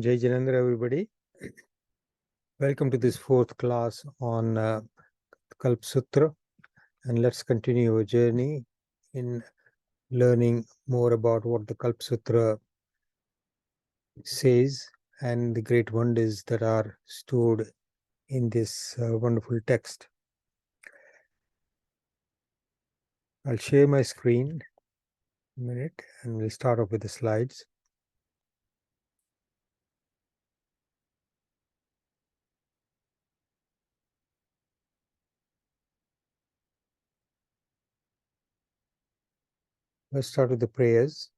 Jai Janendra, everybody. Welcome to this fourth class on Kalpa Sutra, and let's continue our journey in learning more about what the Kalpa Sutra says and the great wonders that are stored in this wonderful text. I'll share my screen a minute and we'll start off with the slides. Let's start with the prayers.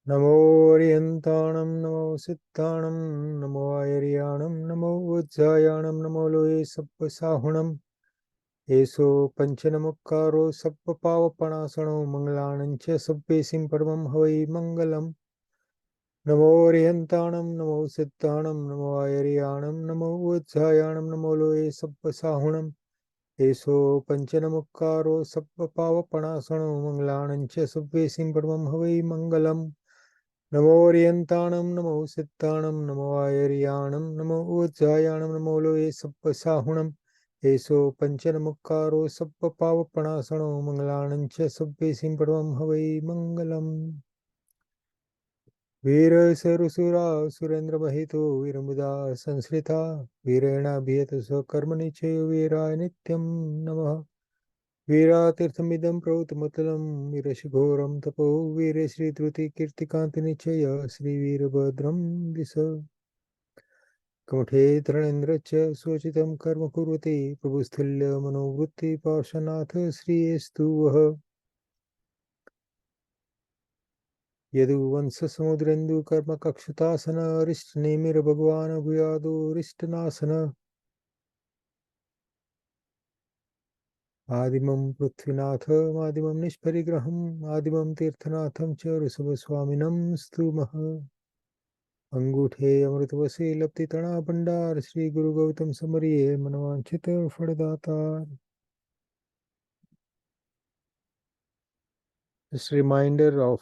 Namo Orientanam, Namo Siddhanam, Namo Ayariyanam, Namo Vajjayanam, Namo Loe Sabba Sahunam, Eso Panchanamukkaro Sabba Pavapanasano Mangalanancha Sabbe Simparmam Havai Mangalam. Namo Orientanam, Namo Siddhanam, Namo Ayariyanam, Namo Vajjayanam, Namo Loe Sabba Sahunam, Eso Panchanamukkaro Sabba Pavapanasano Mangalanancha Sabbe Simparmam Havai Mangalam. Namo Orientanam, Namo Siddhanam, Namo Ayariyanam, Namo Vajjayanam, Namo Loe Sabba Sahunam, Eso Panchanamukkaro Sabba Pavapanasano Mangalanancha Sabbe Simpadvam Havai Mangalam. Veera Sarusura Surendra Mahito Viramuda Sansrita Virena Bhiyata Swakarmani Chayo Veera Nityam Namaha Veeratirthamidam Prautamattalam Virashighoram Tapo Veera Sri Druti Kirtikanti Nichaya Sri Veerabhadram Visa Kamuthe Dharanendra Cha Sochitam Karma Kurvati Prabhusthalya Manovrutti Parshanath Sri Estu Vaha Yadu Vansa Samudrendu Karma Kakshatasana Rishtanemir Bhagwana Bhuyadu Rishtanasana Adimam Prithvinath Adimam Nishparigraham Adimam Tirthanatham Cha Risabhaswaminam Stumaha Anguthe Amritavase Lapti Tana Pandar Sri Guru Gautam Samariye Manavanchita Fadadatar. Just a reminder of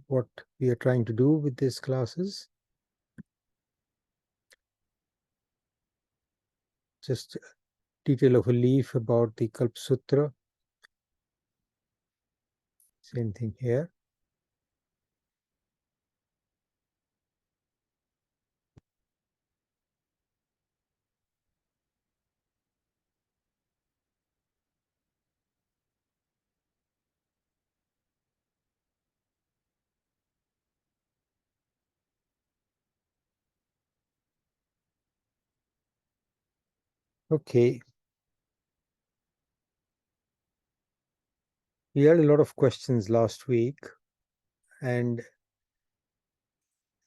what we are trying to do with these classes. Just detail of a leaf about the Kalpa Sutra. Same thing here. Okay. We had a lot of questions last week, and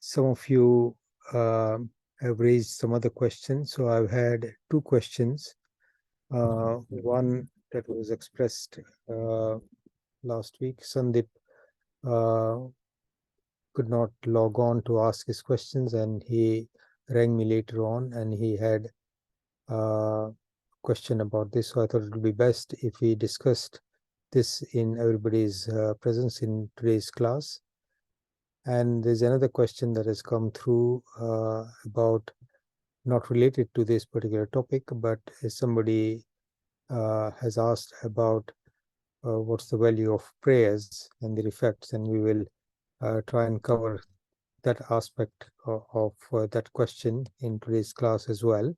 some of you have raised some other questions. So I've had two questions. One that was expressed last week. Sandeep could not log on to ask his questions, and he rang me later on, and he had a question about this. So I thought it would be best if we discussed this in everybody's presence in today's class. And there's another question that has come through about, not related to this particular topic, but somebody has asked about what's the value of prayers and their effects, and we will try and cover that aspect of that question in today's class as well.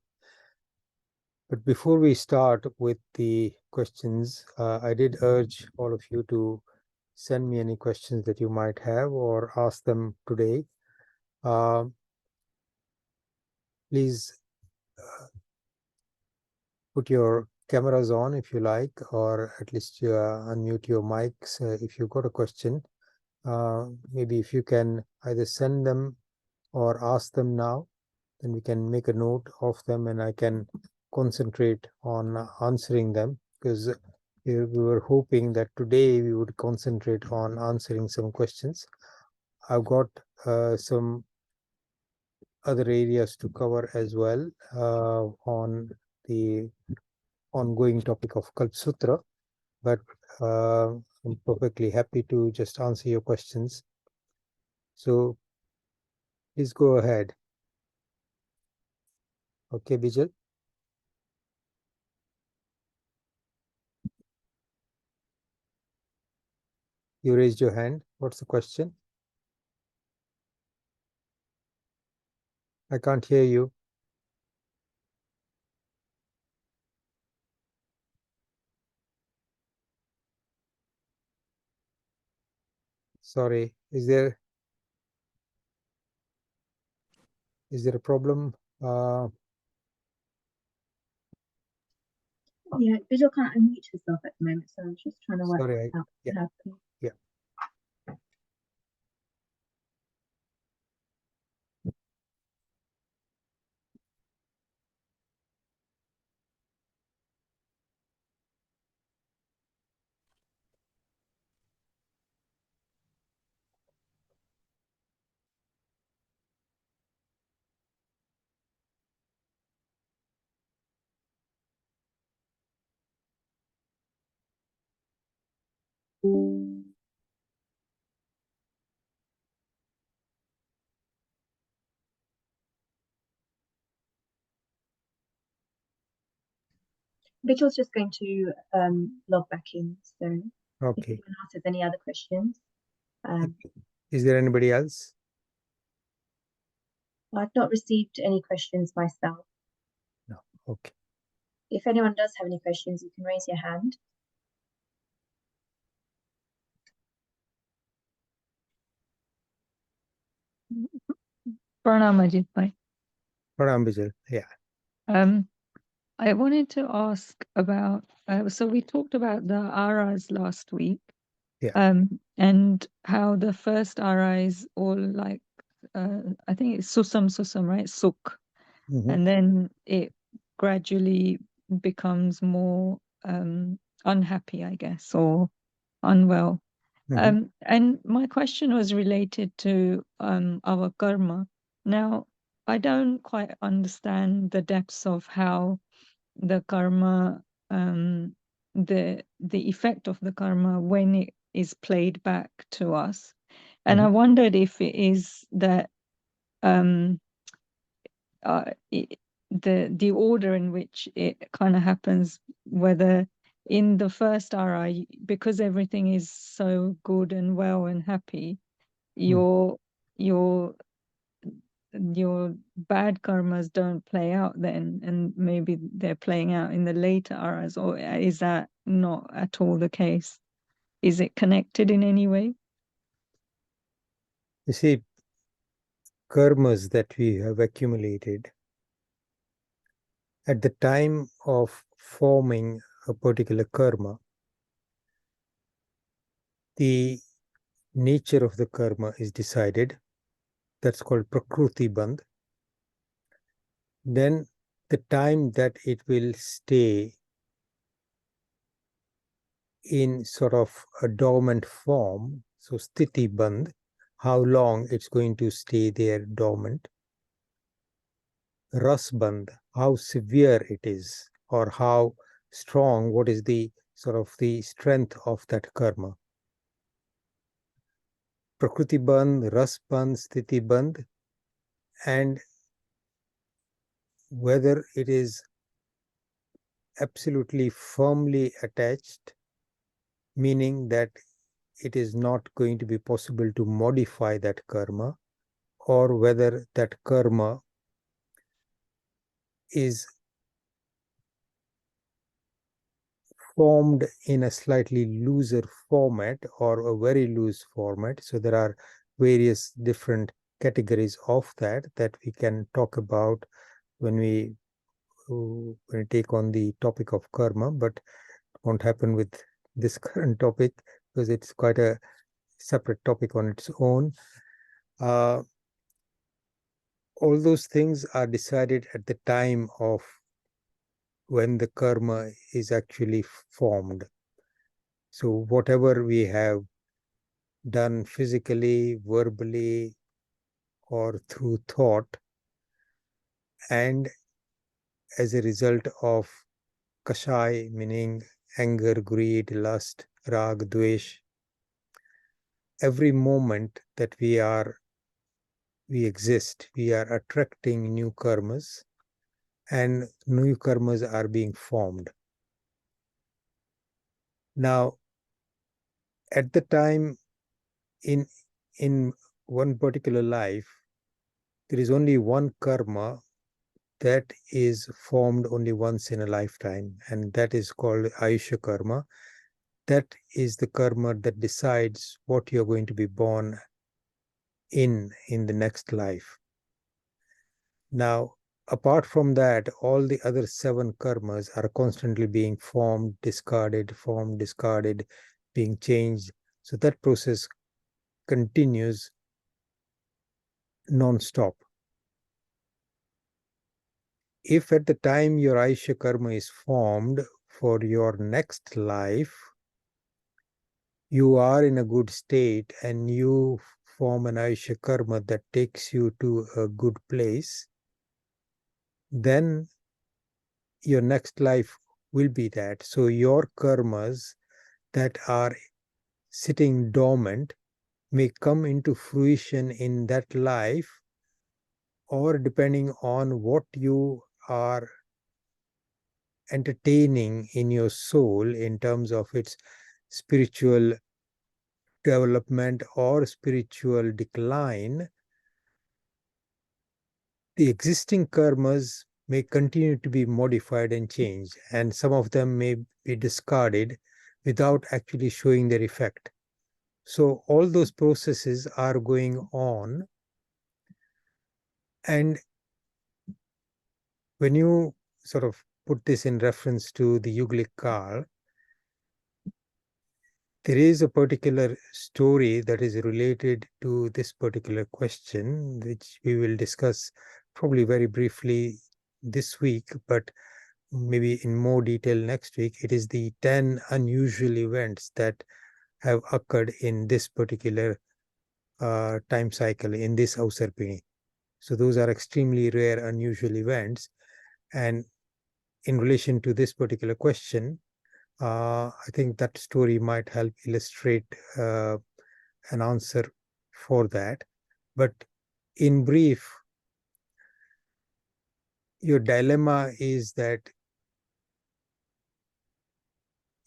But before we start with the questions, I did urge all of you to send me any questions that you might have or ask them today. Please put your cameras on if you like, or at least unmute your mics if you've got a question. Maybe if you can either send them or ask them now, then we can make a note of them and I can concentrate on answering them, because we were hoping that today we would concentrate on answering some questions. I've got some other areas to cover as well on the ongoing topic of Kalpa Sutra, but I'm perfectly happy to just answer your questions. So please go ahead. Okay, Bijal. You raised your hand. What's the question? I can't hear you. Sorry. Is there a problem? Yeah, Visual can't unmute herself at the moment, so I was just trying to work Sorry. out Yeah. what happened. Yeah. Visual's just going to log back in, so if Okay. anyone else has any other questions. Is there anybody else? I've not received any questions myself. No. Okay. If anyone does have any questions, you can raise your hand. Pranam Ajitbhai. Pranam Bijal. Yeah. I wanted to ask about, so we talked about the aras last week. Yeah. And how the first ara is all like, I think it's susam, right? Suk. Mhm. And then it gradually becomes more unhappy, I guess, or unwell. Mhm. And my question was related to our karma. Now, I don't quite understand the depths of how the karma, the effect of the karma when it is played back to us. And I Mhm. wondered if it is that the order in which it kind of happens, whether in the first ara, because everything is so good and well and happy, your your your bad karmas don't play out then, and maybe they're playing out in the later aras, or is that not at all the case? Is it connected in any way? You see, karmas that we have accumulated at the time of forming a particular karma, the nature of the karma is decided. That's called Prakruti Bandh. Then the time that it will stay in sort of a dormant form, so Sthiti Bandh, how long it's going to stay there dormant. Ras Bandh, how severe it is, or how strong, what is the sort of the strength of that karma. Prakruti Bandh, Ras Bandh, Sthiti Bandh, and whether it is absolutely firmly attached, meaning that it is not going to be possible to modify that karma, or whether that karma is formed in a slightly looser format or a very loose format. So there are various different categories of that we can talk about when we take on the topic of karma, but it won't happen with this current topic because it's quite a separate topic on its own. All those things are decided at the time of when the karma is actually formed. So whatever we have done physically, verbally, or through thought, and as a result of kashai, meaning anger, greed, lust, rag, dvesh, every moment that we exist, we are attracting new karmas, and new karmas are being formed. Now, at the time in one particular life, there is only one karma that is formed only once in a lifetime, and that is called Ayusha karma. That is the karma that decides what you're going to be born in the next life. Now, apart from that, all the other 7 karmas are constantly being formed, discarded, being changed. So that process continues non-stop. If at the time your Aisha karma is formed for your next life, you are in a good state and you form an Aisha karma that takes you to a good place, then your next life will be that. So your karmas that are sitting dormant may come into fruition in that life, or depending on what you are entertaining in your soul in terms of its spiritual development or spiritual decline, the existing karmas may continue to be modified and changed, and some of them may be discarded without actually showing their effect. So all those processes are going on, and when you sort of put this in reference to the Yuglic Kal, there is a particular story that is related to this particular question, which we will discuss probably very briefly this week, but maybe in more detail next week. It is the 10 unusual events that have occurred in this particular time cycle, in this Ausarpini. So those are extremely rare, unusual events. And in relation to this particular question, I think that story might help illustrate an answer for that. But in brief, your dilemma is that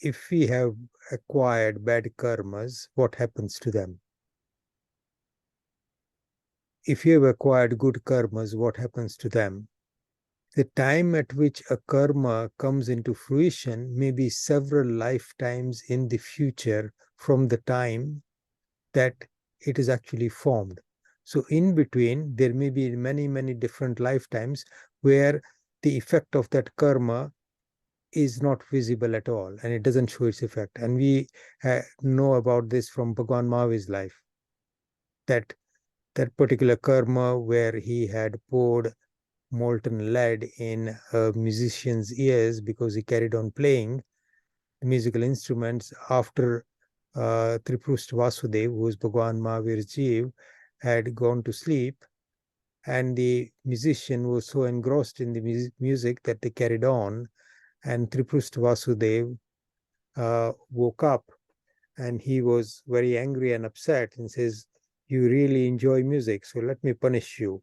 if we have acquired bad karmas, what happens to them? If you have acquired good karmas, what happens to them? The time at which a karma comes into fruition may be several lifetimes in the future from the time that it is actually formed. So in between, there may be many, many different lifetimes where the effect of that karma is not visible at all, and it doesn't show its effect. And we know about this from Bhagwan Mahavir's life, that particular karma where he had poured molten lead in a musician's ears because he carried on playing musical instruments after Tripurusht Vasudev, who is Bhagwan Mahavir's Jeev, had gone to sleep, and the musician was so engrossed in the music that they carried on, and Tripurusht Vasudev woke up, and he was very angry and upset and says, "You really enjoy music, so let me punish you.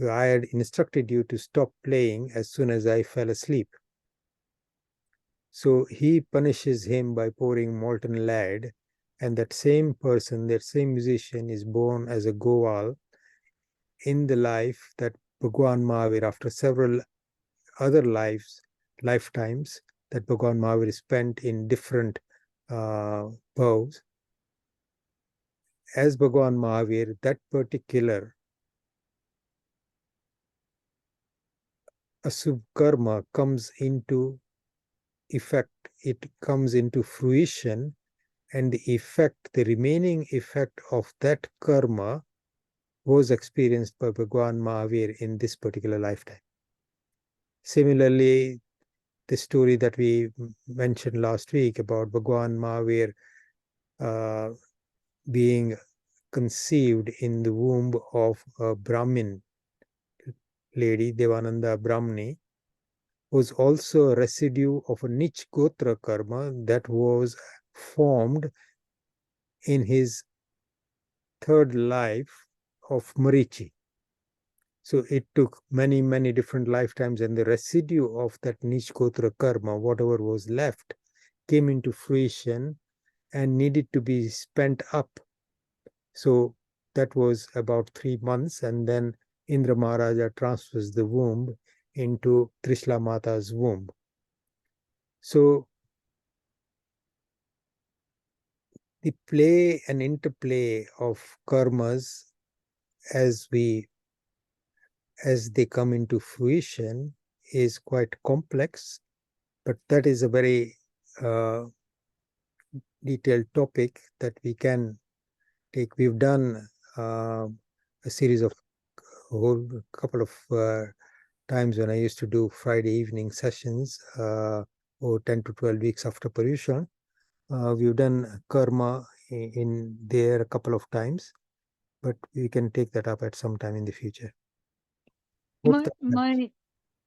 I had instructed you to stop playing as soon as I fell asleep." So he punishes him by pouring molten lead, and that same person, that same musician, is born as a Goval in the life that Bhagwan Mahavir, after several other lifetimes that Bhagwan Mahavir spent in different vows. As Bhagwan Mahavir, that particular Asubh karma comes into effect, it comes into fruition, and the effect, the remaining effect of that karma was experienced by Bhagwan Mahavir in this particular lifetime. Similarly, the story that we mentioned last week about Bhagwan Mahavir being conceived in the womb of a Brahmin lady, Devananda Brahmani, was also a residue of a Nich Gotra karma that was formed in his third life of Marichi. So it took many, many different lifetimes, and the residue of that Nich Gotra karma, whatever was left, came into fruition and needed to be spent up. So that was about 3 months, and then Indra Maharaja transfers the womb into Trishla Mata's womb. So the play and interplay of karmas as they come into fruition is quite complex, but that is a very detailed topic that we can take. We've done a series of a whole couple of times when I used to do Friday evening sessions or 10 to 12 weeks after Paryushan. We've done karma in there a couple of times, but we can take that up at some time in the future. Hope that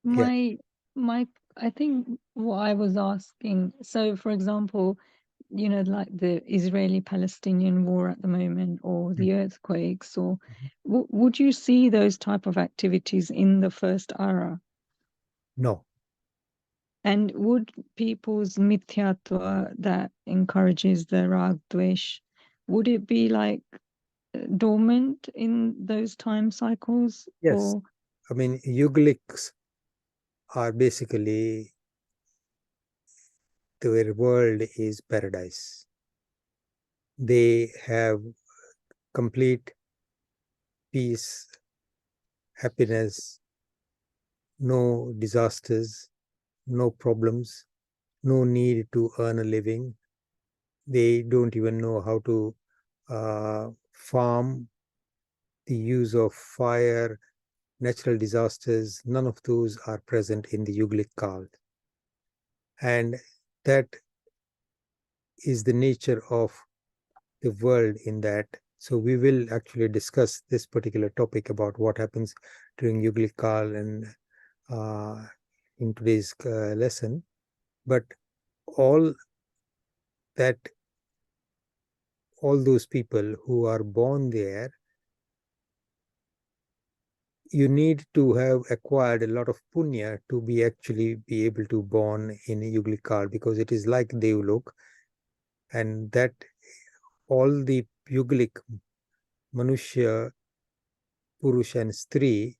helps. My I think what I was asking, so for example, you know, like the Israeli-Palestinian war at the moment, or the earthquakes, or would you see those type of activities in the first ara? No. And would people's mithyatva that encourages the rag dvesh, would it be like dormant in those time cycles? Yes. Or I mean, yugliks are basically, their world is paradise. They have complete peace, happiness, no disasters, no problems, no need to earn a living. They don't even know how to farm. The use of fire, natural disasters, none of those are present in the Yuglik Kal. And that is the nature of the world in that. So we will actually discuss this particular topic about what happens during Yuglik Kal and in today's lesson. But all those people who are born there, you need to have acquired a lot of punya to be able to born in Yuglik Kal, because it is like Devlok, and that all the Yuglik Manushya, Purush and Stri,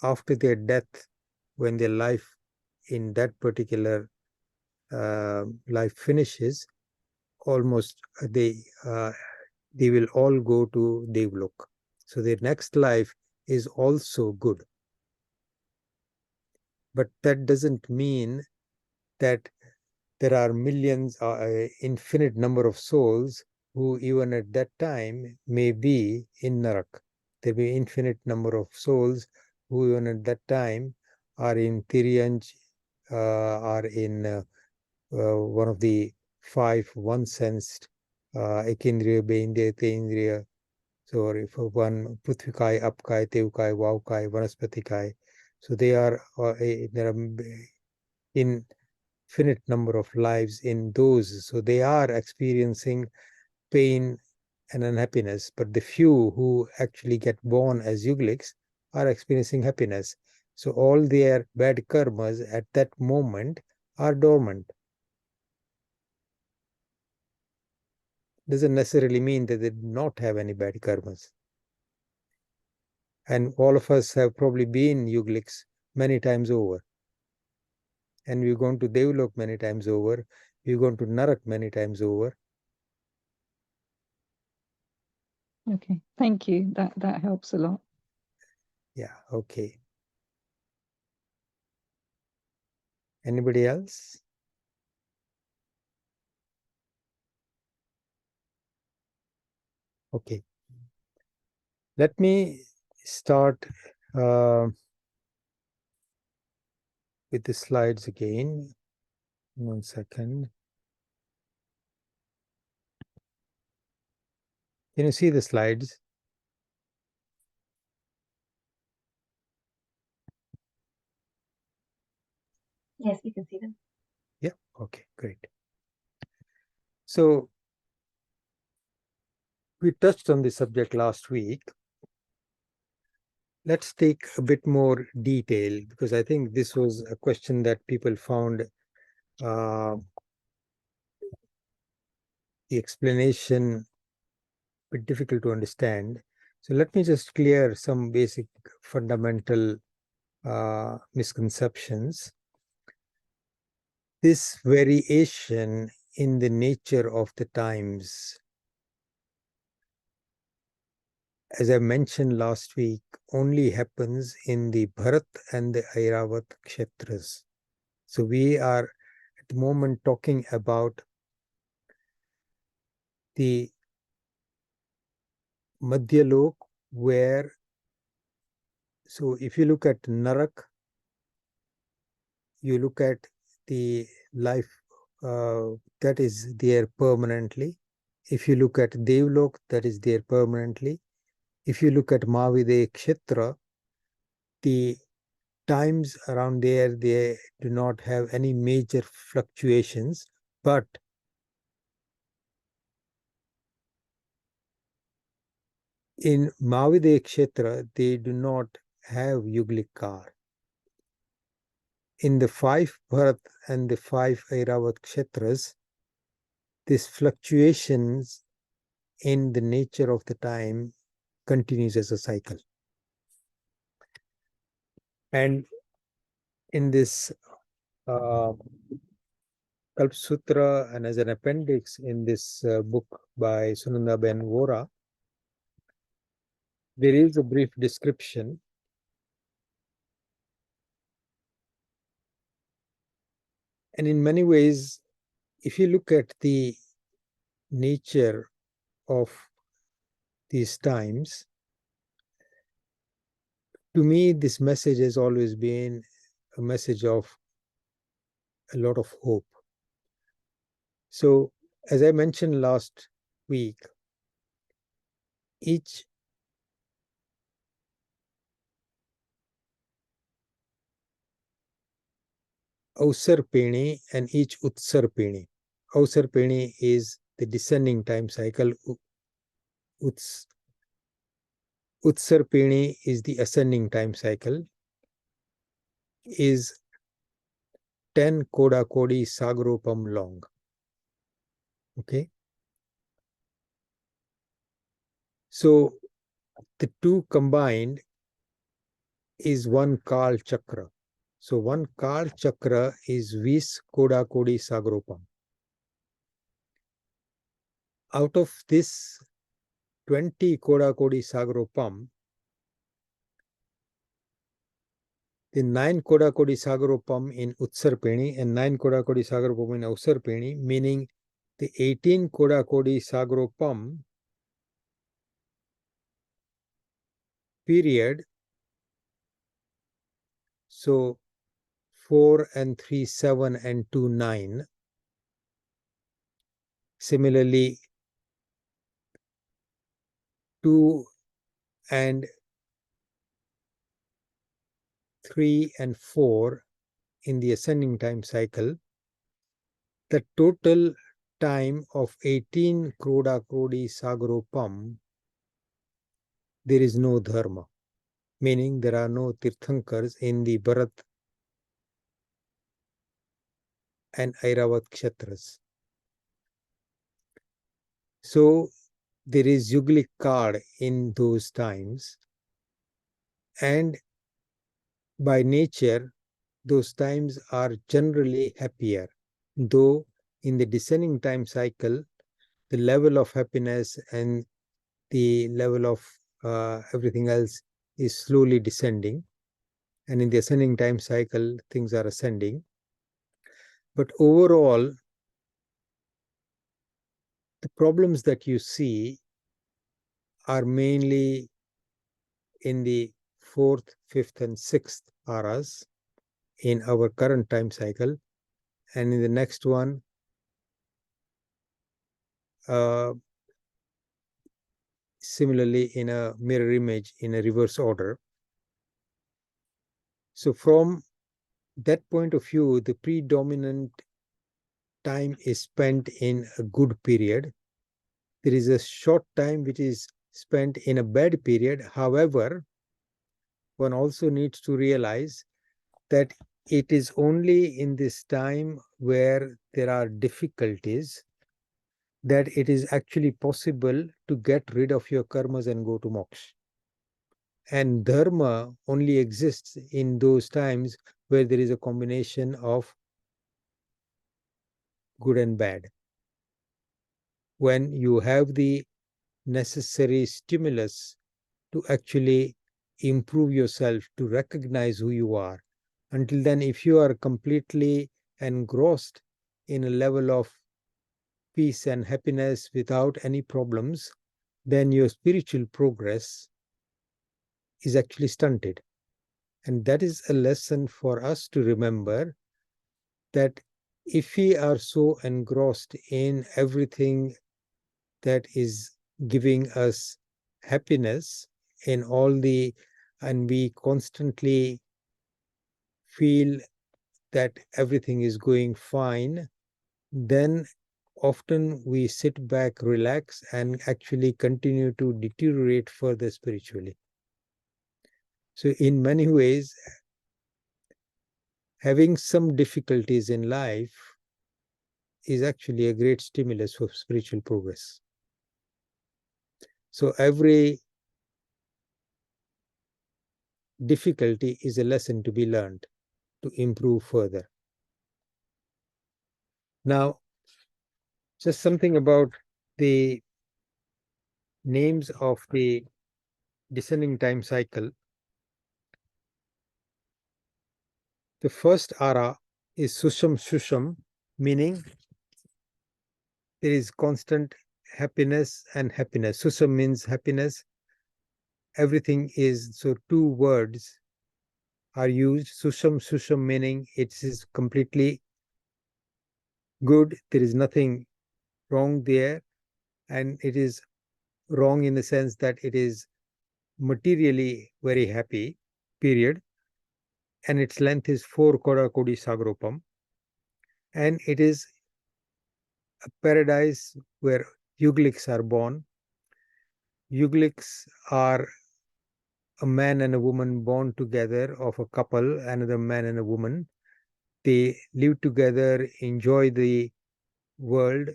after their death, when their life in that particular life finishes, almost they will all go to Devlok. So their next life is also good. But that doesn't mean that there are millions, infinite number of souls who even at that time may be in Narak. There will be infinite number of souls who even at that time are in Tiryanj, are in one of the 5 one-sensed, Ekindriya, Beindriya, Teindriya. So if one Prithvikai, Apkai, Tevkai, Vaukai, Vanaspatikai. So they are there are infinite number of lives in those. So they are experiencing pain and unhappiness. But the few who actually get born as Yugliks are experiencing happiness. So all their bad karmas at that moment are dormant. Doesn't necessarily mean that they do not have any bad karmas. And all of us have probably been Yugliks many times over. And we've gone to Devlok many times over. We've gone to Narak many times over. okay, thank you. That helps a lot. Yeah, okay. Anybody else? Okay. Let me start with the slides again. 1 second. Can you see the slides? Yes, we can see them. Yeah, okay, great. So we touched on this subject last week. Let's take a bit more detail, because I think this was a question that people found the explanation a bit difficult to understand. So let me just clear some basic fundamental misconceptions. This variation in the nature of the times, as I mentioned last week, only happens in the Bharat and the Airavat Kshetras. So we are at the moment talking about the Madhyalok, where, so if you look at Narak, you look at the life that is there permanently. If you look at Devlok, that is there permanently. If you look at Mahavir Kshetra, the times around there, they do not have any major fluctuations, but in Mahavir Kshetra, they do not have Yuglikar. In the 5 Bharat and the 5 Airavat Kshetras, these fluctuations in the nature of the time continues as a cycle. And in this Kalpa Sutra and as an appendix in this book by Sunanda Ben Vora, there is a brief description. And in many ways, if you look at the nature of these times, to me, this message has always been a message of a lot of hope. So, as I mentioned last week, each Ausarpini and each Utsarpini. Ausarpini is the descending time cycle. Utsarpini is the ascending time cycle, is 10 Koda Kodi Sagropam long. Okay. So the two combined is one Kal Chakra. So one Kal Chakra is Vis Koda Kodi Sagropam. Out of this 20 Koda Kodi Sagropam, the 9 Koda Kodi Sagropam in Utsarpini and 9 Koda Kodi Sagropam in Ausarpini, meaning the 18 Koda Kodi Sagropam period. So 4 and 3, 7 and 2, 9. Similarly, 2 and 3 and 4 in the ascending time cycle, the total time of 18 Kroda Krodi Sagropam, there is no dharma, meaning there are no Tirthankars in the Bharat and Airavat Kshetras. So there is Yuglik Kard in those times, and by nature, those times are generally happier, though in the descending time cycle, the level of happiness and the level of everything else is slowly descending. And in the ascending time cycle, things are ascending. But overall, the problems that you see are mainly in the 4th, 5th, and 6th aras in our current time cycle. And in the next one, similarly in a mirror image in a reverse order. So from that point of view, the predominant time is spent in a good period. There is a short time which is spent in a bad period. However, one also needs to realize that it is only in this time where there are difficulties that it is actually possible to get rid of your karmas and go to moksha. And dharma only exists in those times where there is a combination of good and bad. When you have the necessary stimulus to actually improve yourself, to recognize who you are. Until then, if you are completely engrossed in a level of peace and happiness without any problems, then your spiritual progress is actually stunted. And that is a lesson for us to remember, that if we are so engrossed in everything that is giving us happiness in all the, and we constantly feel that everything is going fine, then often we sit back, relax, and actually continue to deteriorate further spiritually. So in many ways, having some difficulties in life is actually a great stimulus for spiritual progress. So every difficulty is a lesson to be learned to improve further. Now, just something about the names of the descending time cycle. The first ara is Susham Shusham, meaning there is constant happiness and happiness. Susham means happiness. Everything is, so two words are used. Susham Shusham meaning it is completely good. There is nothing wrong there. And it is wrong in the sense that it is materially very happy, period. And its length is 4 Koda Kodi Sagropam. And it is a paradise where yugliks are born. Yugliks are a man and a woman born together of a couple, another man and a woman. They live together, enjoy the world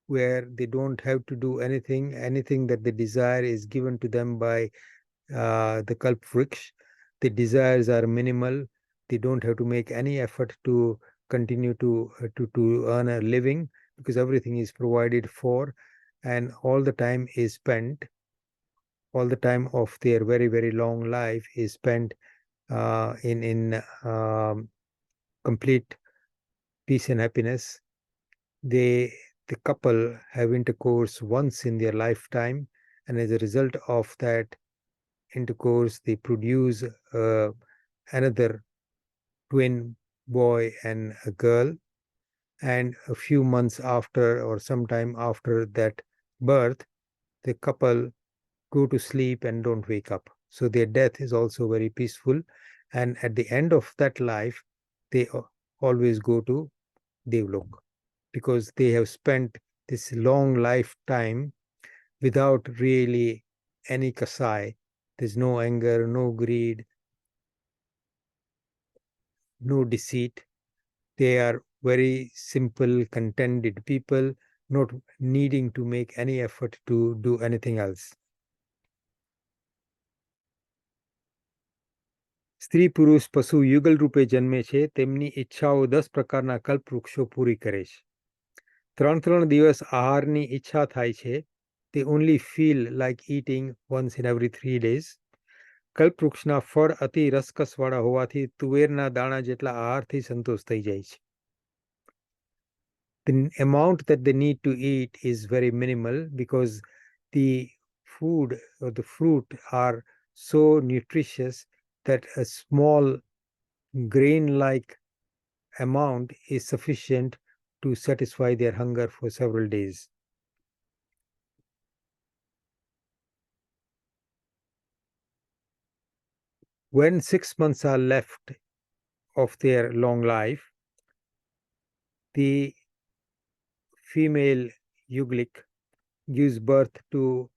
where they don't have to do anything. Anything that they desire is given to them by the Kalpvriksh. The desires are minimal. They don't have to make any effort to continue to earn a living, because everything is provided for, and all the time is spent. All the time of their very, very long life is spent in complete peace and happiness. The couple have intercourse once in their lifetime, and as a result of that intercourse, they produce another twin boy and a girl. And a few months after, or sometime after that birth, the couple go to sleep and don't wake up. So their death is also very peaceful. And at the end of that life, they always go to Devlok, because they have spent this long lifetime without really any kasai. There's no anger, no greed, no deceit. They are very simple, contented people, not needing to make any effort to do anything else. સ્ત્રી પુરુષ પશુ યુગલ રૂપે જન્મે છે, તેમની ઈચ્છાઓ 10 પ્રકારના કલ્પવૃક્ષો પૂરી કરે છે. 3 દિવસ આહારની ઈચ્છા થાય છે. They only feel like eating once in every 3 days. કલ્પવૃક્ષના ફળ અતિ રસકસવાળા હોવાથી તુવેરના દાણા જેટલા આહારથી સંતોષ થઈ જાય છે. The amount that they need to eat is very minimal, because the food or the fruit are so nutritious that a small grain-like amount is sufficient to satisfy their hunger for several days. When 6 months are left of their long life, the female yuglik gives birth to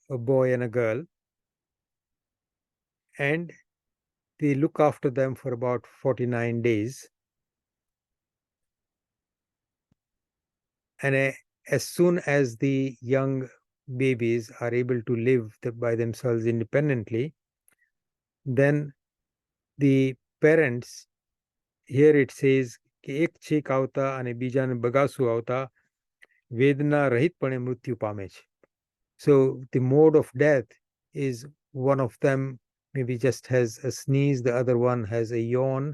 a boy and a girl, and they look after them for about 49 days. And as soon as the young babies are able to live by themselves independently, then the parents, here it says કે એક છેક આવતા અને બીજાને બગાસું આવતા વેદના રહિતપણે મૃત્યુ પામે છે. So the mode of death is one of them maybe just has a sneeze, the other one has a yawn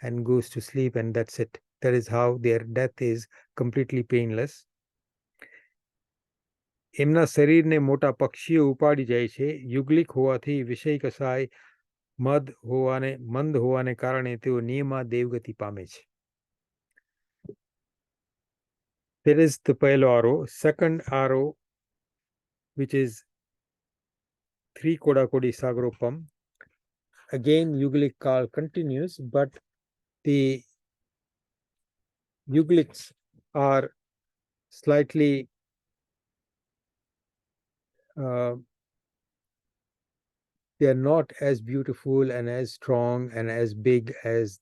and goes to sleep, and that's it. That is how their death is completely painless. એમના શરીરને મોટા પક્ષીઓ ઉપાડી જાય છે. યુગલિક હોવાથી વિષય કસાય મંદ હોવાને કારણે તેઓ નિયમા દેવગતિ પામે છે. That is the પહેલો આરો. Second arrow, which is 3 Kodakodi Sagropam. Again, Yuglic Kal continues, but the Yuglics are slightly they are not as beautiful and as strong and as big as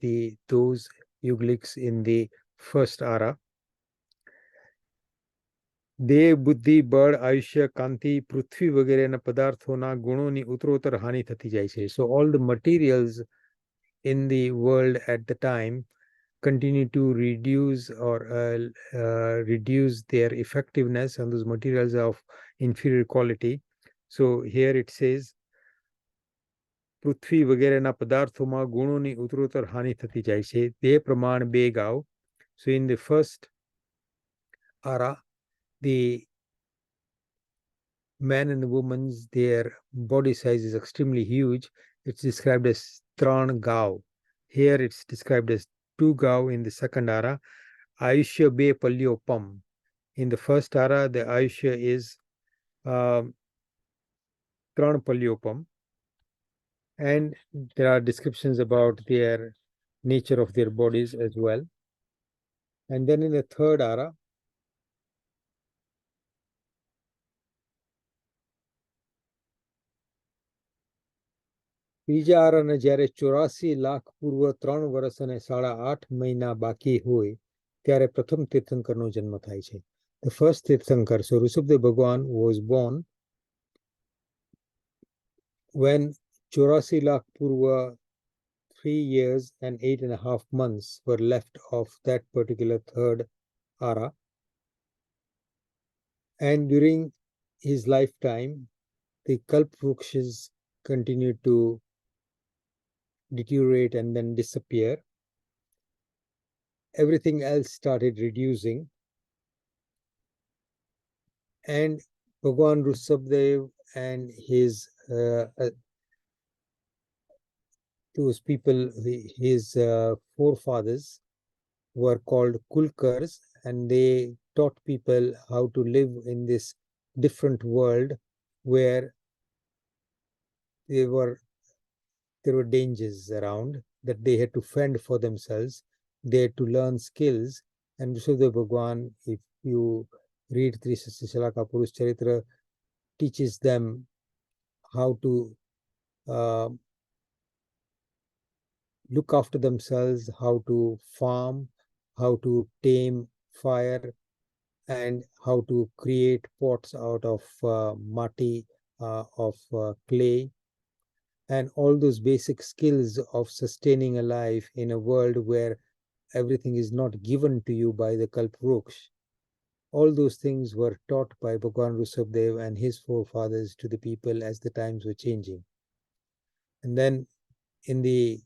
those Yuglics in the first ara. દેહ બુદ્ધિ બળ આયુષ્ય કાંતિ પૃથ્વી વગેરેના પદાર્થોના ગુણોની ઉત્તરોત્તર હાનિ થતી જાય છે. So all the materials in the world at the time continue to reduce or reduce their effectiveness, and those materials are of inferior quality. So here it says પૃથ્વી વગેરેના પદાર્થોમાં ગુણોની ઉત્તરોત્તર હાનિ થતી જાય છે. તે પ્રમાણ બેગાવ. So in the first ara, the man and woman's, their body size is extremely huge. It's described as tran gao. Here it's described as 2 gao in the second ara. Ayushya be palyopam. In the first ara, the Ayushya is tran palyopam. And there are descriptions about their nature of their bodies as well. And then in the third ara, ત્રીજા આરાને જ્યારે 84 લાખ પૂર્વ 3 વર્ષ અને 8.5 મહિના બાકી હોય ત્યારે પ્રથમ તીર્થંકરનો જન્મ થાય છે. The first tirthankara, so Rishabdev Bhagwan was born when 84 lakh purva 3 years and 8.5 months were left of that particular third ara. And during his lifetime, the Kalpa Vrukshas continued to deteriorate and then disappear. Everything else started reducing. And Bhagwan Rishabdev and his those people, his forefathers were called Kulkars, and they taught people how to live in this different world where there were dangers around, that they had to fend for themselves. They had to learn skills. And Rishabdev Bhagwan, if you read Trisashalaka Purush Charitra, teaches them how to look after themselves, how to farm, how to tame fire, and how to create pots out of mati, of clay, and all those basic skills of sustaining a life in a world where everything is not given to you by the Kalpvruksh. All those things were taught by Bhagwan Rishabdev and his forefathers to the people as the times were changing. And then in the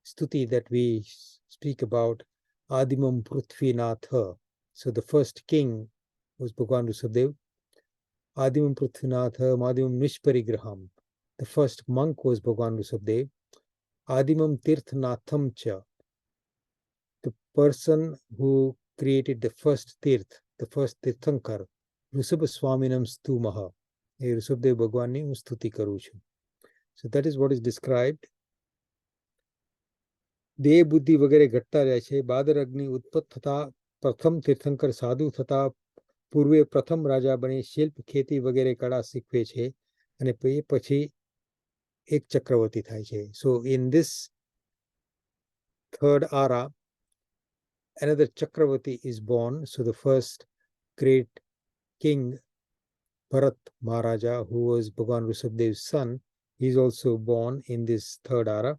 stuti that we speak about, Adimam Prithvinatha. So the first king was Bhagwan Rishabdev. Adimam Prithvinatha, Madimam Nishparigraham. The first monk was Bhagwan Rishabdev. Adimam Tirthnatham cha. The person who created the first tirth, the first tirthankar, Rishabha Swaminam Stumaha. Rishabdev Bhagwanni હું સ્તુતિ કરું છું. So that is what is described. દેહ બુદ્ધિ વગેરે ઘટતા જાય છે. બાદર અગ્નિ ઉત્પત્ત થતા પ્રથમ તીર્થંકર સાધુ થતા પૂર્વે પ્રથમ રાજા બની શિલ્પ ખેતી વગેરે કળા શીખવે છે અને પછી એક ચક્રવર્તી થાય છે. So in this third ara, another Chakravarti is born. So the first great king Bharat Maharaja, who was Bhagwan Rishabhdev's son, he is also born in this third ara.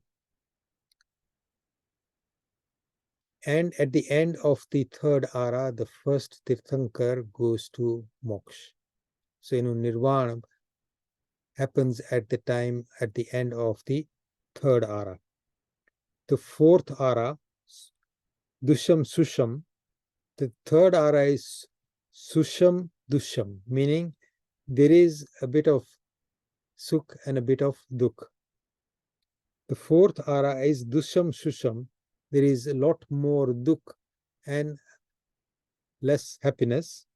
And at the end of the third ara, the first Tirthankar goes to moksha. So, Nirvana happens at the end of the third ara. The fourth ara, Dusham Susham, the third ara is Susham Dusham, meaning there is a bit of sukh and a bit of dukh. The fourth ara is Dusham Susham, there is a lot more dukh and less happiness.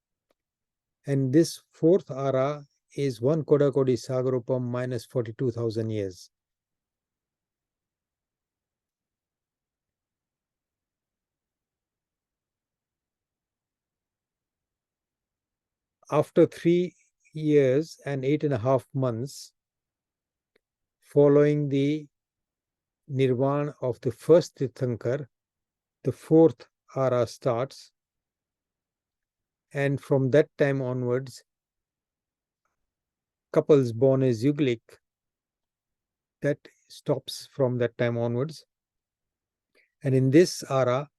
And this fourth ara is 1 Kodakodi Sagarupam minus 42,000 years. After 3 years and 8.5 months, following the nirvana of the first Tirthankar, the fourth ara starts. And from that time onwards, couples born as Yuglik, that stops from that time onwards. And in this ara,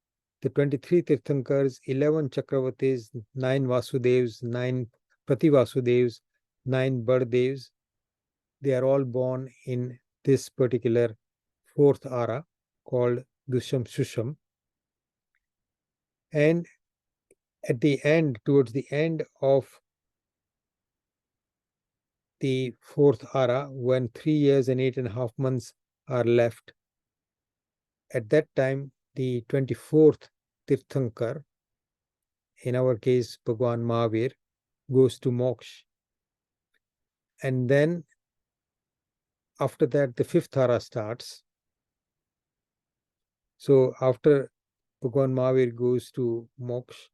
the 23 Tirthankars, 11 Chakravatis, 9 Vasudevs, 9 Prativasudevs, 9 Bardevs, they are all born in this particular fourth ara called Dusham Susham. And at the end, towards the end of the fourth ara, when 3 years and 8.5 months are left, at that time, the 24th Tirthankar, in our case, Bhagwan Mahavir, goes to moksha. And then, after that, the fifth ara starts. So, after Bhagwan Mahavir goes to moksha,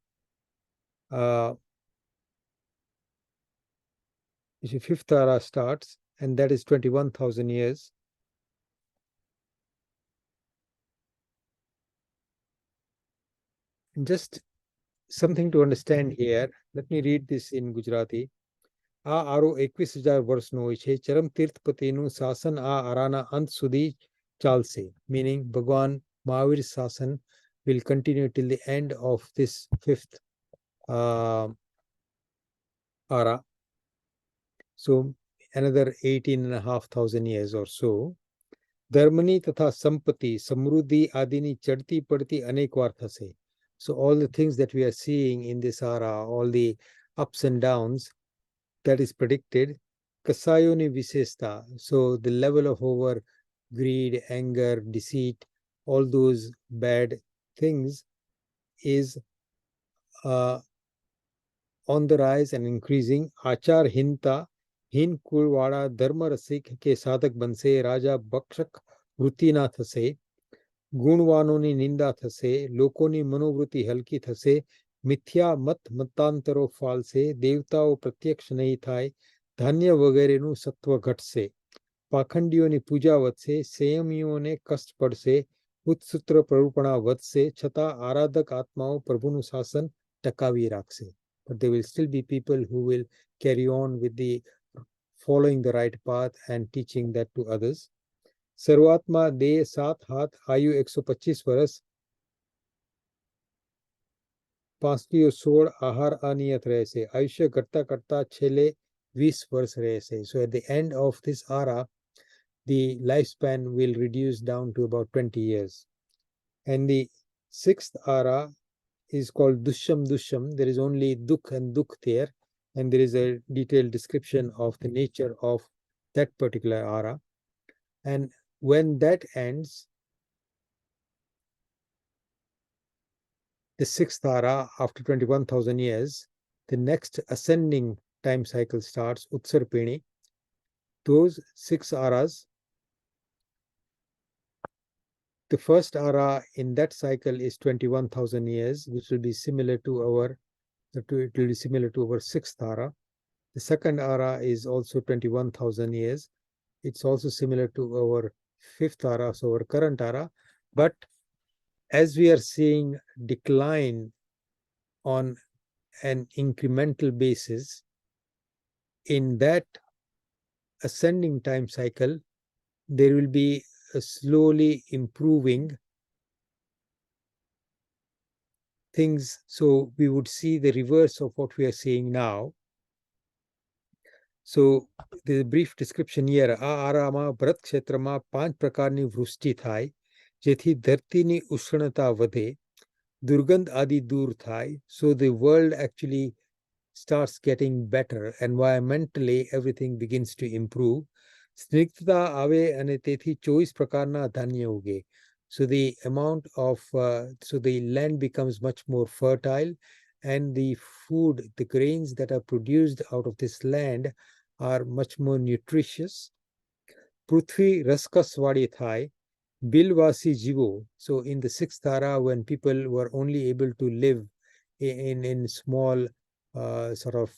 the fifth ara starts, and that is 21,000 years. And just something to understand here, let me read this in Gujarati. આ આરો 21,000 વર્ષનો હોય છે. ચરમ તીર્થપતિનું શાસન આ આરાના અંત સુધી ચાલશે. Meaning Bhagwan Mahavir's શાસન will continue till the end of this fifth ara. So another 18,500 years or so. ધર્મની તથા સંપત્તિ, સમૃદ્ધિ આદિની ચડતી પડતી અનેક વાર થશે. So all the things that we are seeing in this ara, all the ups and downs, that is predicted. Kasayoni Visesta, so the level of over greed, anger, deceit, all those bad things is on the rise and increasing. Achar Hinta, Hin Kulwada Dharma Rasik ke Sadak Banse, Raja Bakshak Vrutina Thase, ગુણવાનોની નિંદા થશે, લોકોની મનોવૃત્તિ હલકી થશે, મિથ્યા મત મતાંતરો ફાલશે, દેવતાઓ પ્રત્યક્ષ નહીં થાય, ધાન્ય વગેરેનું સત્વ ઘટશે, પાખંડીઓની પૂજા વધશે, સંયમીઓને કષ્ટ પડશે, ઉત્સુત્ર પ્રવૃપણા વધશે, છતાં આરાધક આત્માઓ પ્રભુનું શાસન ટકાવી રાખશે. But there will still be people who will carry on with the following the right path and teaching that to others. શરૂઆતમાં દેહ 7 હાથ, આયુ 125 વર્ષ, પાંસળીઓ 16, આહાર અનિયત રહેશે, આયુષ્ય ઘટતા ઘટતા છેલ્લે 20 વર્ષ રહેશે. So at the end of this ara, the lifespan will reduce down to about 20 years. And the sixth ara is called Dusham Dusham. There is only dukh and dukh there, and there is a detailed description of the nature of that particular ara. And when that ends, the sixth ara, after 21,000 years, the next ascending time cycle starts, Utsarpini. Those 6 aras, the first ara in that cycle is 21,000 years, which will be similar to our, sixth ara. The second ara is also 21,000 years. It's also similar to our fifth ara, so our current ara. But as we are seeing decline on an incremental basis, in that ascending time cycle, there will be a slowly improving things. So we would see the reverse of what we are seeing now. So there's a brief description here. આ આરામાં ભરત ક્ષેત્રમાં 5 પ્રકારની વૃષ્ટિ થાય, જેથી ધરતીની ઉષ્ણતા વધે, દુર્ગંધ આદિ દૂર થાય. So the world actually starts getting better. Environmentally, everything begins to improve. સ્નિગ્ધતા આવે અને તેથી 24 પ્રકારના ધાન્ય ઉગે. So the amount of, so the land becomes much more fertile, and the food, the grains that are produced out of this land are much more nutritious. પૃથ્વી રસકસવાળી થાય, બિલવાસી જીવો. So in the sixth era, when people were only able to live in small sort of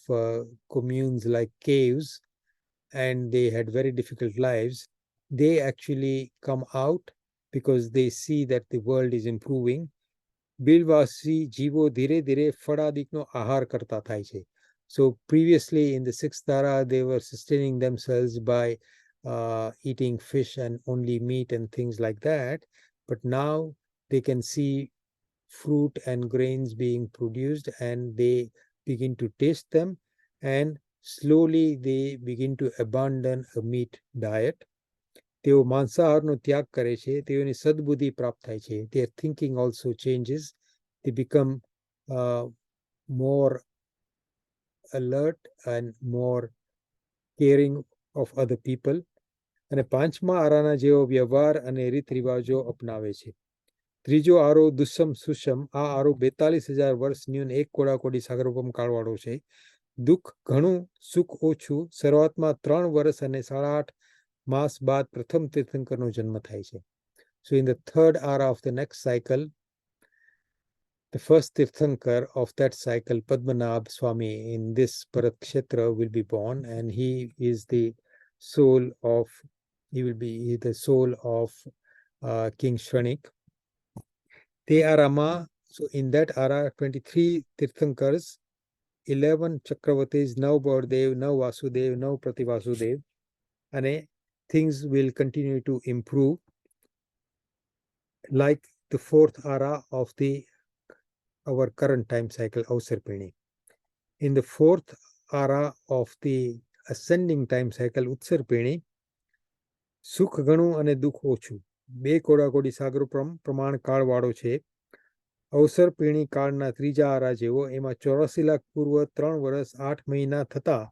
communes like caves, and they had very difficult lives, they actually come out because they see that the world is improving. બિલવાસી જીવો ધીરે ધીરે ફળાદિકનો આહાર કરતા થાય છે. So previously in the sixth era, they were sustaining themselves by eating fish and only meat and things like that. But now they can see fruit and grains being produced, and they begin to taste them, and slowly they begin to abandon a meat diet. તેઓ માંસાહારનો ત્યાગ કરે છે, તેઓની સદબુદ્ધિ પ્રાપ્ત થાય છે. Their thinking also changes. They become more alert and more caring of other people. અને પાંચમા આરાના જેવો વ્યવહાર અને રીત રિવાજો અપનાવે છે. ત્રીજો આરો દુષ્મ સુષમ. આ આરો 42,000 વર્ષ ન્યૂન 1 કોડાકોડી સાગરોપમ કાળવાળો છે. દુઃખ ઘણું, સુખ ઓછું. શરૂઆતમાં 3 વર્ષ અને 8.5 માસ બાદ પ્રથમ તીર્થંકરનો જન્મ થાય છે. So in the third ara of the next cycle, the first tirthankar of that cycle, Padmanabh Swami, in this Bharat Kshetra will be born, and he is the soul of, he will be the soul of King Shranik. Te arama, so in that ara, 23 tirthankars, 11 Chakravatis, 9 Bordev, 9 Vasudev, 9 Prativasudev, and things will continue to improve like the fourth ara of our current time cycle, Ausarpini. In the fourth ara of the ascending time cycle, Utsarpini, સુખ ઘણું અને દુઃખ ઓછું. 2 કોડાકોડી સાગર પ્રમાણ કાળવાળો છે. અવસરપીણી કાળના ત્રીજા આરા જેવો. એમાં 84 લાખ પૂર્વ 3 વર્ષ 8 મહિના થતા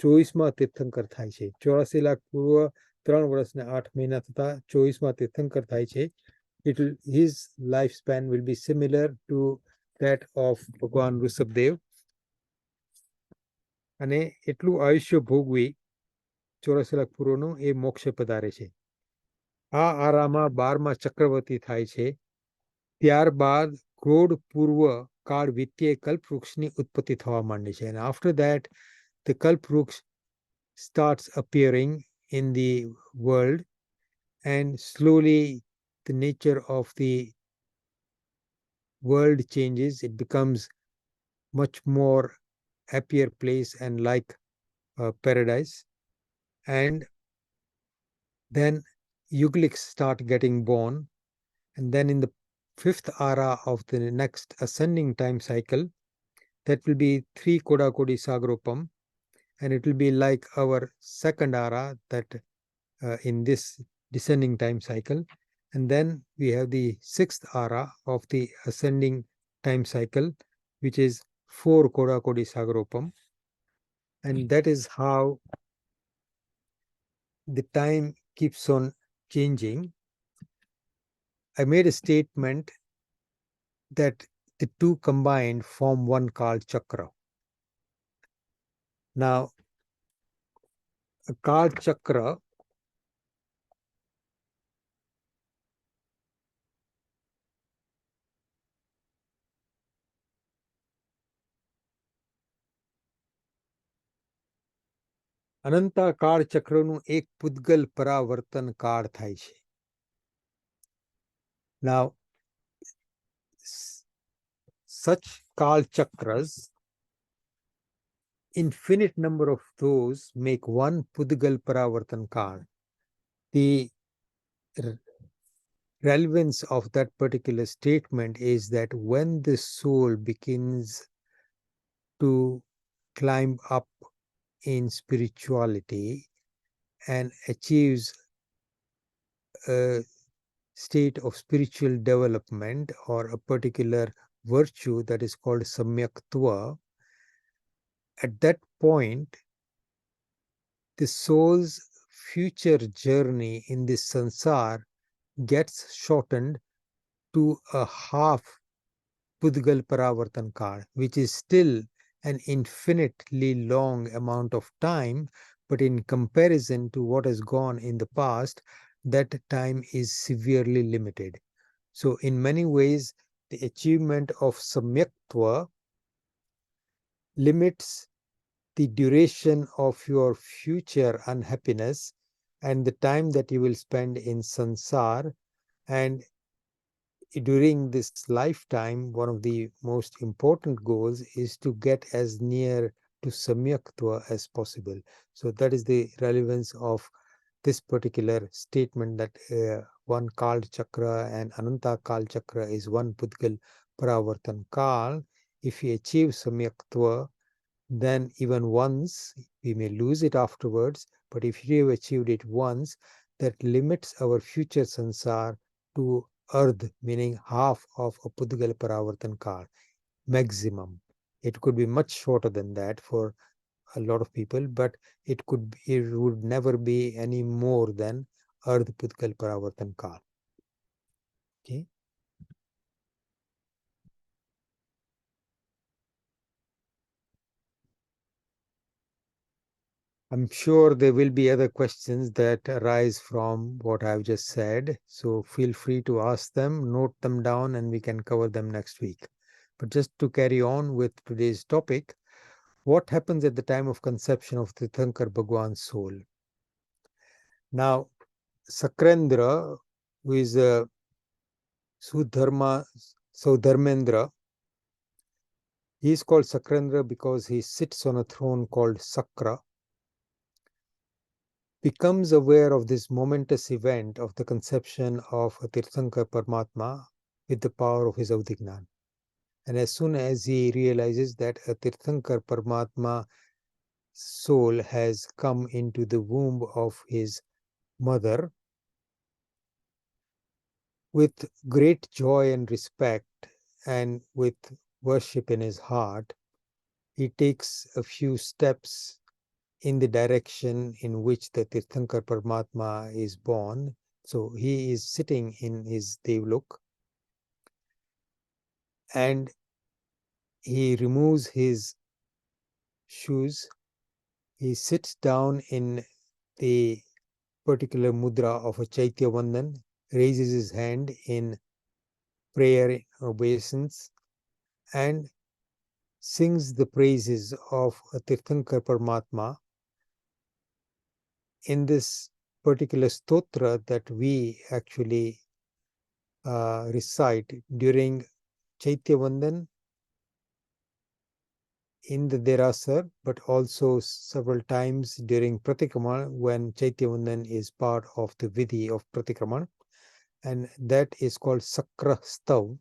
24મા તીર્થંકર થાય છે. 84 લાખ પૂર્વ 3 વર્ષ ને 8 મહિના થતા 24મા તીર્થંકર થાય છે. His lifespan will be similar to that of Bhagwan Rushabdev. અને એટલું આયુષ્ય ભોગવી 84 લાખ પૂર્વનું એ મોક્ષ પધારે છે. આ આરામાં 12મા ચક્રવર્તી થાય છે. ત્યારબાદ ક્રોડ પૂર્વ કાળ વિત્તીય કલ્પવૃક્ષની ઉત્પત્તિ થવા માંડે છે. And after that, the કલ્પવૃક્ષ starts appearing in the world, and slowly the nature of the world changes. It becomes much more happier place and like paradise. And then Yugliks start getting born, and then in the fifth ara of the next ascending time cycle, that will be 3 Kodakodi Sagropam, and it will be like our second ara that in this descending time cycle. And then we have the sixth ara of the ascending time cycle, which is 4 Kodakodi Sagropam. And that is how the time keeps on changing. I made a statement that the two combined form one Kal Chakra. Now, a Kal Chakra Ananta કાળ ચક્રનું એક પૂદગલ પરાવર્તન કાળ થાય છે. Now, such Kal Chakras infinite number of those make one Pudgal Paravartan Kal. The relevance of that particular statement is that when the soul begins to climb up in spirituality and achieves a state of spiritual development or a particular virtue that is called samyaktva, at that point, the soul's future journey in this sansar gets shortened to a half Pudgal Paravartan Kal, which is still an infinitely long amount of time, but in comparison to what has gone in the past, that time is severely limited. So in many ways, the achievement of Samyaktva limits the duration of your future unhappiness and the time that you will spend in sansar. And during this lifetime, one of the most important goals is to get as near to Samyaktva as possible. So that is the relevance of this particular statement that one Kal Chakra and Ananta Kal Chakra is one Pudgal Paravartan Kal. If we achieve Samyaktva, then even once, we may lose it afterwards, but if we have achieved it once, that limits our future sansar to Ardh, meaning half of a Pudgal Paravartan Kal, maximum. It could be much shorter than that for a lot of people, but it would never be any more than Ardh Pudgal Paravartan Kal. Okay. I'm sure there will be other questions that arise from what I've just said. So feel free to ask them, note them down, and we can cover them next week. But just to carry on with today's topic, what happens at the time of conception of Tirthankar Bhagwan's soul? Now, Sakrendra, who is a Saudharmendra, he is called Sakrendra because he sits on a throne called Sakra, becomes aware of this momentous event of the conception of a Tirthankar Paramatma with the power of his Avdignan. And as soon as he realizes that a Tirthankar Paramatma soul has come into the womb of his mother, with great joy and respect and with worship in his heart, he takes a few steps in the direction in which the Tirthankar Paramatma is born. So he is sitting in his Devlok and he removes his shoes. He sits down in the particular mudra of a Chaitya Vandan, raises his hand in prayer obeisance, and sings the praises of a Tirthankar Paramatma. In this particular stotra that we actually recite during Chaitya Vandan in the Derasar, but also several times during Pratikraman when Chaitya Vandan is part of the Vidhi of Pratikraman, and that is called Sakra Stav.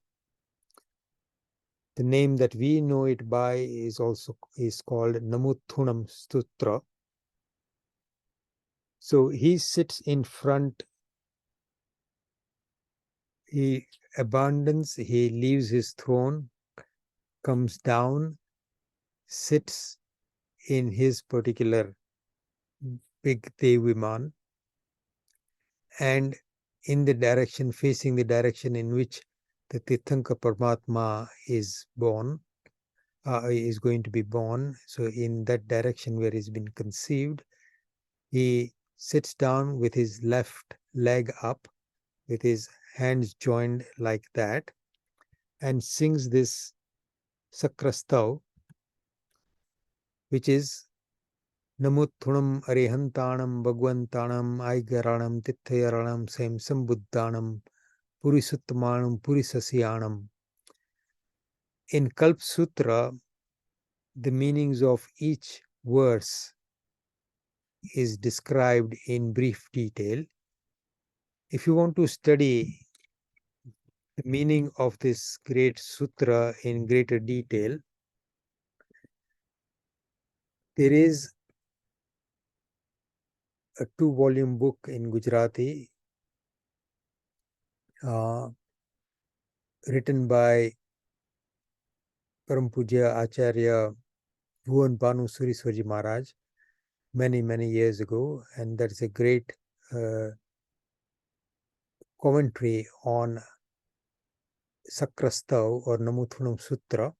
The name that we know it by is called Namuthunam Sutra. So he sits in front, he abandons, he leaves his throne, comes down, sits in his particular big Deviman, and in the direction, facing the direction in which the Tirthankar Paramatma is born, is going to be born. So in that direction where he's been conceived, he sits down with his left leg up, with his hands joined like that, and sings this Sakrastav, which is Namuthunam Arihantanam Bhagwantanam Aigaranam Tithayaranam Sem Sambuddhanam Purisuttamanam Purisasyanam. In Kalpa Sutra, the meanings of each verse is described in brief detail. If you want to study the meaning of this great sutra in greater detail, there is a 2-volume book in Gujarati written by Param Pujya Acharya Bhuvan Bhanu Suriswaji Maharaj many years ago, and that's a great commentary on Sakrastav or Namuthunam Sutra,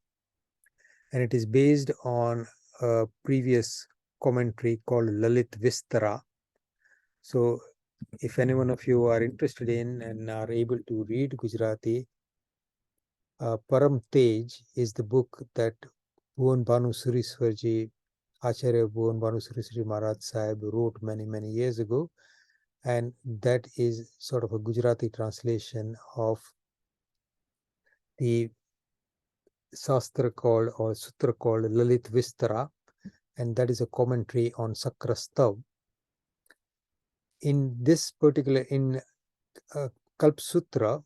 and it is based on a previous commentary called Lalit Vistara. So if any one of you are interested in and are able to read Gujarati, Param Tej is the book that Bhuvan Bhanu Suriswaji, Acharya Bhuvan Bhanu Suriswaji Maharaj Sahib wrote many years ago, and that is sort of a Gujarati translation of the Shastra called or Sutra called Lalit Vistara, and that is a commentary on Sakrastav. In this particular, in Kalpa Sutra,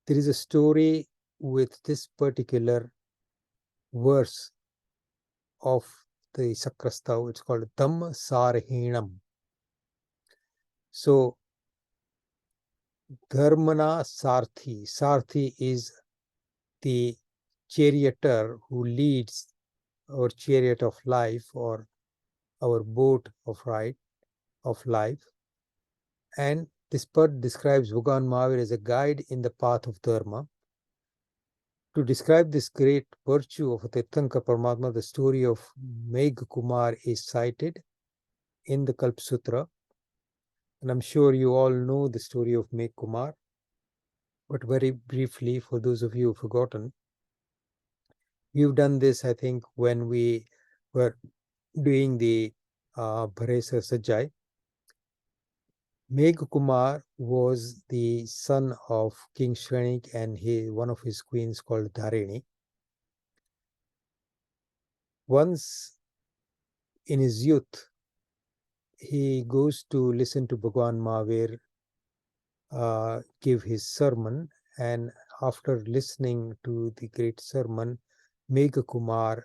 there is a story with this particular verse of the Sakrastav. It's called Dhamma Sarhinam. So, Dharmana Sarthi. Sarthi is the charioteer who leads our chariot of life or our boat of life. And this part describes Bhagwan Mahavir as a guide in the path of Dharma. To describe this great virtue of Tirthankar Paramatma, the story of Megh Kumar is cited in the Kalpa Sutra. And I'm sure you all know the story of Megh Kumar. But very briefly, for those of you who've forgotten, we've done this, I think, when we were doing the Bharesa Sajjai. Megh Kumar was the son of King Shrenik and one of his queens called Dharini. Once in his youth, he goes to listen to Bhagwan Mahavir give his sermon, and after listening to the great sermon, Megh Kumar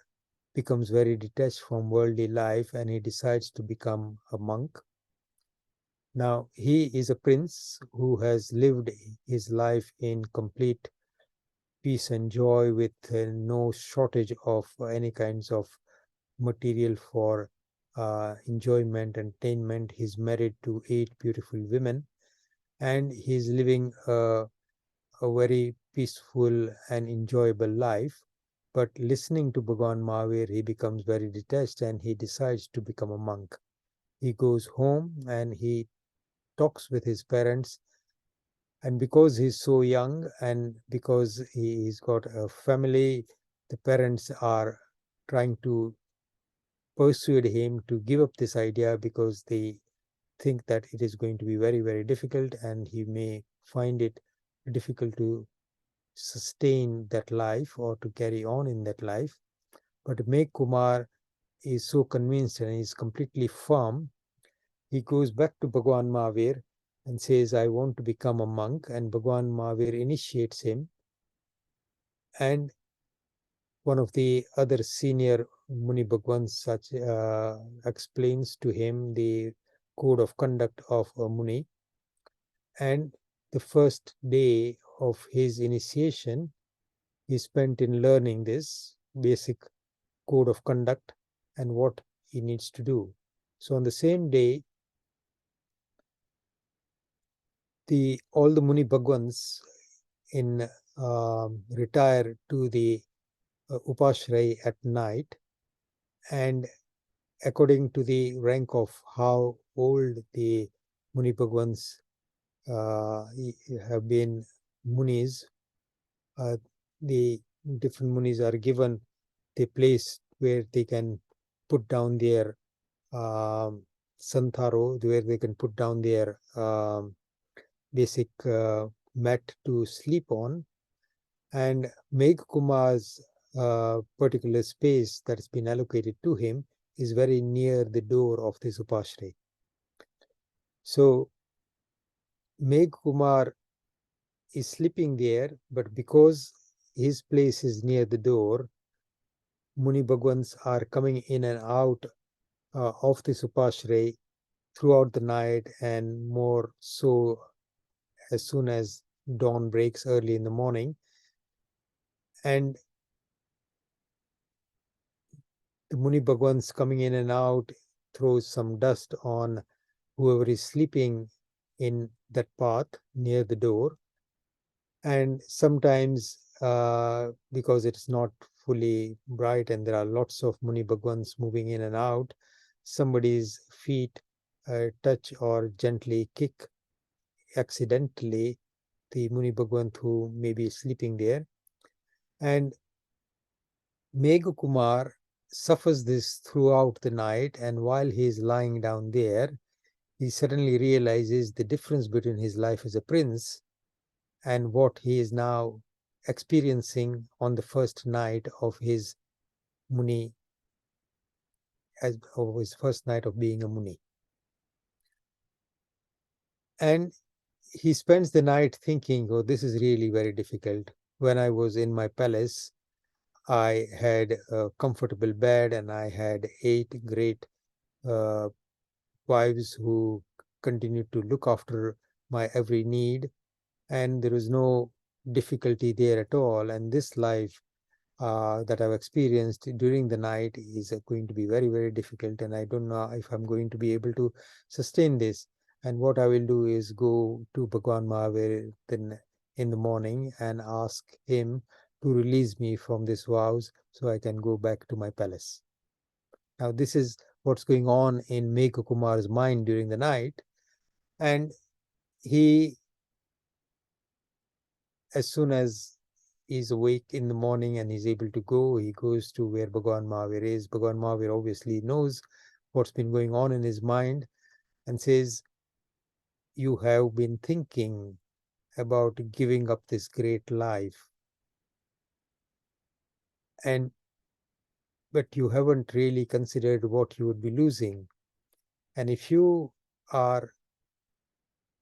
becomes very detached from worldly life and he decides to become a monk. Now, he is a prince who has lived his life in complete peace and joy with no shortage of any kinds of material for enjoyment and attainment. He's married to 8 beautiful women and he's living a very peaceful and enjoyable life. But listening to Bhagwan Mahavir, he becomes very detached and he decides to become a monk. He goes home and he talks with his parents, and because he's so young and because he's got a family, the parents are trying to persuade him to give up this idea because they think that it is going to be very difficult and he may find it difficult to sustain that life or to carry on in that life. But Megh Kumar is so convinced and is completely firm. He goes back to Bhagwan Mahavir and says, I want to become a monk, and Bhagwan Mahavir initiates him. And one of the other senior Muni Bhagwans explains to him the code of conduct of a Muni. And the first day of his initiation, he spent in learning this basic code of conduct and what he needs to do. So on the same day, all the Muni Bhagwans retire to the Upashray at night, and according to the rank of how old the Muni Bhagwans have been Munis, the different Munis are given the place where they can put down their Santharo, where they can put down their basic mat to sleep on. And Megh Kumar's particular space that has been allocated to him is very near the door of this upashray. So Megh Kumar is sleeping there, but because his place is near the door, Muni Bhagwans are coming in and out of this upashray throughout the night, and more so as soon as dawn breaks early in the morning. And the Muni Bhagwans coming in and out throws some dust on whoever is sleeping in that path near the door. And sometimes, because it's not fully bright and there are lots of Muni Bhagwans moving in and out, somebody's feet touch or gently kick accidentally the Muni Bhagwan who may be sleeping there. And Megh Kumar suffers this throughout the night, and while he is lying down there, he suddenly realizes the difference between his life as a prince and what he is now experiencing on the first night of his Muni, of his first night of being a Muni. And he spends the night thinking, oh, this is really very difficult. When I was in my palace, I had a comfortable bed and I had 8 great wives who continued to look after my every need, and there was no difficulty there at all. And this life that I've experienced during the night is going to be very, very difficult, and I don't know if I'm going to be able to sustain this. And what I will do is go to Bhagwan Mahavir then in the morning and ask him to release me from these vows so I can go back to my palace. Now, this is what's going on in Megh Kumar's mind during the night. And he, as soon as he's awake in the morning and he's able to go, he goes to where Bhagwan Mahavir is. Bhagwan Mahavir obviously knows what's been going on in his mind and says, you have been thinking about giving up this great life, but you haven't really considered what you would be losing. And if you are,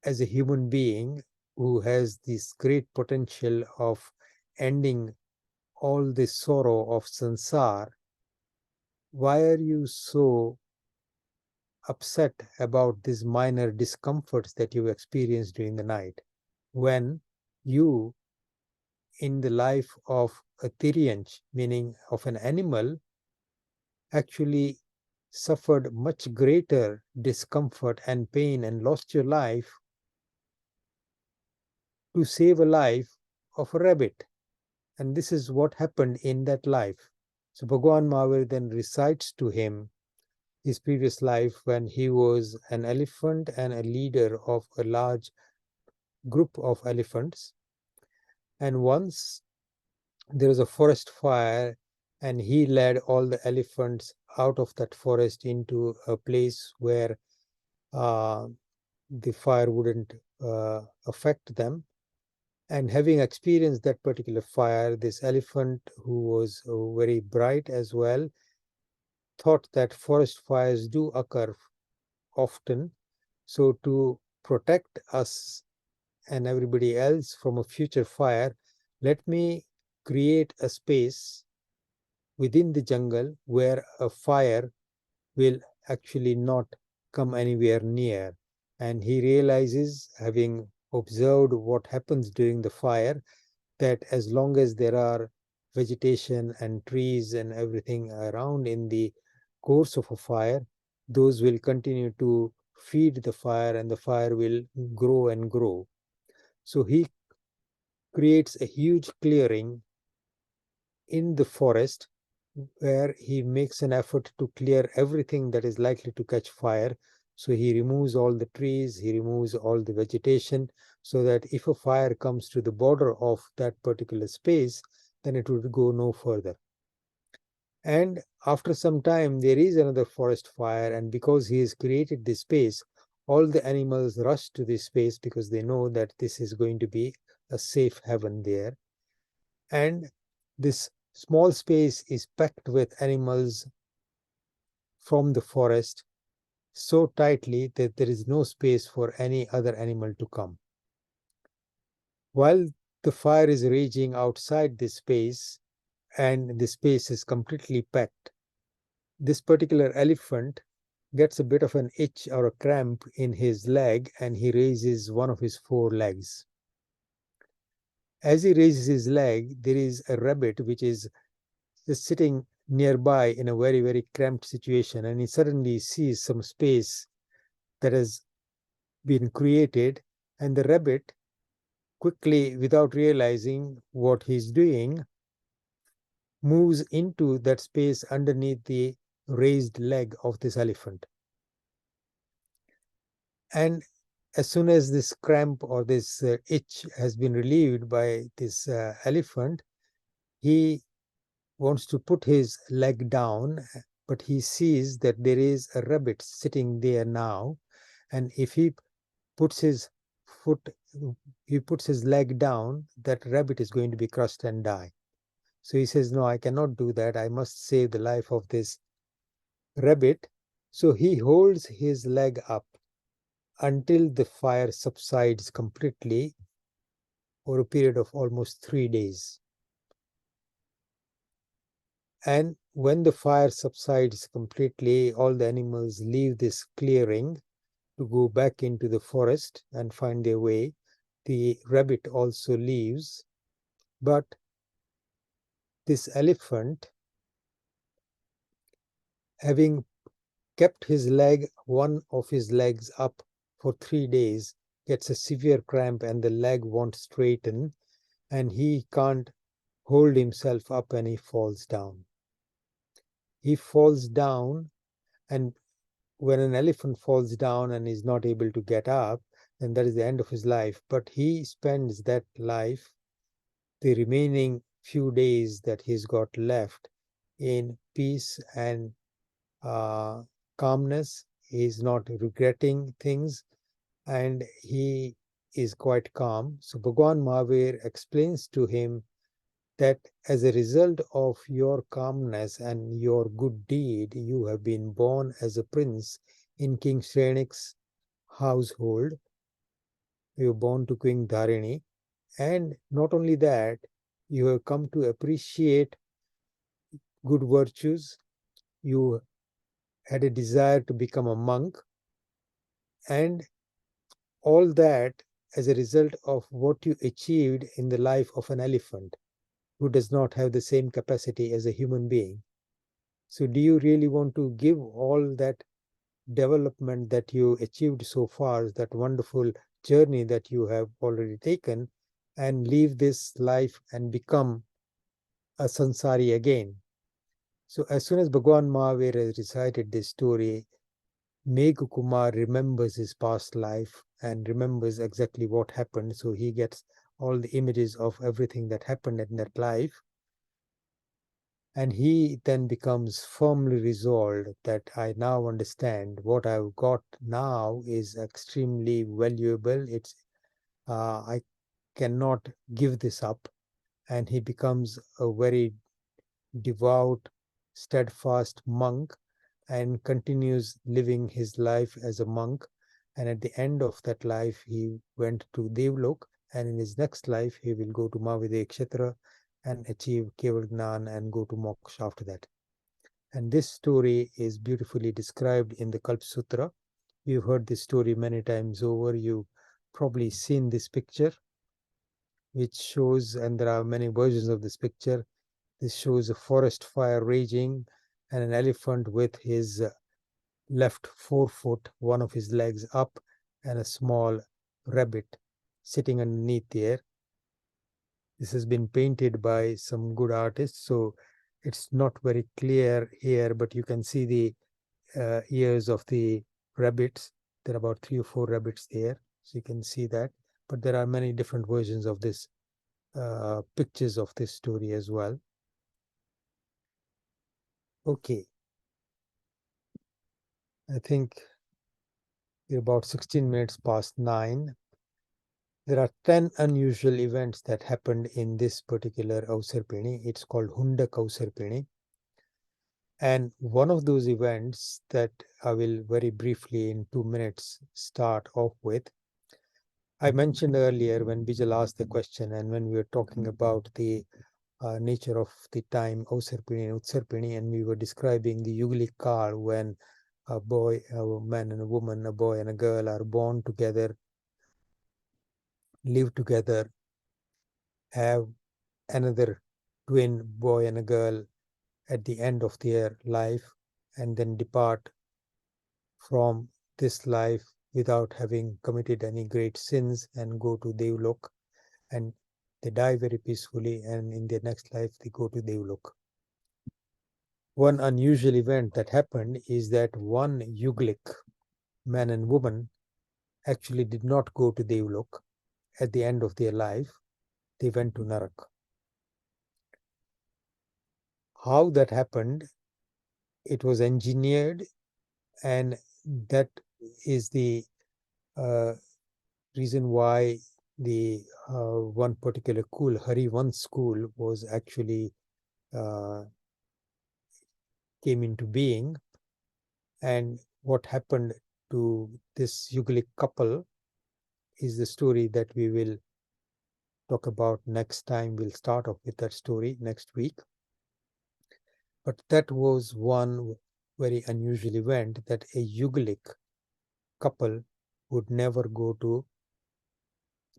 as a human being who has this great potential of ending all the sorrow of sansar, why are you so upset about these minor discomforts that you experience during the night, when you, in the life of a tiryanch, meaning of an animal, actually suffered much greater discomfort and pain and lost your life to save a life of a rabbit. And this is what happened in that life. So Bhagwan Mahavir then recites to him his previous life when he was an elephant and a leader of a large group of elephants. And once there was a forest fire, and he led all the elephants out of that forest into a place where the fire wouldn't affect them. And having experienced that particular fire, this elephant, who was very bright as well, thought that forest fires do occur often. So to protect us and everybody else from a future fire, let me create a space within the jungle where a fire will actually not come anywhere near. And he realizes, having observed what happens during the fire, that as long as there are vegetation and trees and everything around in the course of a fire, those will continue to feed the fire and the fire will grow and grow. So he creates a huge clearing in the forest where he makes an effort to clear everything that is likely to catch fire. So he removes all the trees, he removes all the vegetation, so that if a fire comes to the border of that particular space, then it would go no further. And after some time, there is another forest fire, and because he has created this space, all the animals rush to this space because they know that this is going to be a safe haven there. And this small space is packed with animals from the forest so tightly that there is no space for any other animal to come. While the fire is raging outside this space and the space is completely packed, this particular elephant gets a bit of an itch or a cramp in his leg, and he raises one of his 4 legs. As he raises his leg, there is a rabbit which is just sitting nearby in a very, very cramped situation, and he suddenly sees some space that has been created, and the rabbit quickly, without realizing what he's doing, moves into that space underneath the raised leg of this elephant. And as soon as this cramp or this itch has been relieved by this elephant, he wants to put his leg down, but he sees that there is a rabbit sitting there now, and if he puts his leg down, that rabbit is going to be crushed and die. So he says, no, I cannot do that. I must save the life of this rabbit. So he holds his leg up until the fire subsides completely over a period of almost 3 days. And when the fire subsides completely, all the animals leave this clearing to go back into the forest and find their way. The rabbit also leaves, but this elephant, having kept one of his legs up for 3 days, gets a severe cramp and the leg won't straighten, and he can't hold himself up and he falls down. He falls down, and when an elephant falls down and is not able to get up, then that is the end of his life. But he spends that life, the remaining few days that he's got left, in peace and calmness. He is not regretting things, and he is quite calm. So Bhagwan Mahavir explains to him that as a result of your calmness and your good deed, you have been born as a prince in King Shrenik's household. You were born to Queen Dharini, and not only that, you have come to appreciate good virtues. You had a desire to become a monk, and all that as a result of what you achieved in the life of an elephant who does not have the same capacity as a human being. So do you really want to give all that development that you achieved so far, that wonderful journey that you have already taken, and leave this life and become a sansari again? So as soon as Bhagwan Mahavir has recited this story, Megh Kumar remembers his past life and remembers exactly what happened. So he gets all the images of everything that happened in that life. And he then becomes firmly resolved that I now understand what I've got now is extremely valuable. I cannot give this up. And he becomes a very devout, steadfast monk and continues living his life as a monk. And at the end of that life, he went to Devlok, and in his next life, he will go to Mahavidya Kshetra and achieve Keval Gnan and go to moksha after that. And this story is beautifully described in the Kalpa Sutra. You've heard this story many times over. You've probably seen this picture, which shows, and there are many versions of this picture. This shows a forest fire raging and an elephant with his left forefoot, one of his legs up, and a small rabbit sitting underneath there. This has been painted by some good artists, so it's not very clear here, but you can see the ears of the rabbits. There are about 3 or 4 rabbits there, so you can see that. But there are many different versions of this pictures of this story as well. Okay. I think we're about 16 minutes past 9. There are 10 unusual events that happened in this particular Avsar Pini. It's called Hundak Avsar Pini. And one of those events that I will very briefly in 2 minutes start off with, I mentioned earlier when Bijal asked the question and when we were talking about the nature of the time, Ausarpini and Utsarpini, and we were describing the Yuglic Kal when a boy, a man and a woman, a boy and a girl are born together, live together, have another twin boy and a girl at the end of their life, and then depart from this life without having committed any great sins and go to Devlok, and they die very peacefully, and in their next life they go to Devlok. One unusual event that happened is that one Yuglik, man and woman, actually did not go to Devlok at the end of their life. They went to Narak. How that happened, it was engineered, and that is the reason why the one particular school, Harivansh school, was actually came into being. And what happened to this Yuglik couple is the story that we will talk about next time. We'll start off with that story next week. But that was one very unusual event, that a Yuglik couple would never go to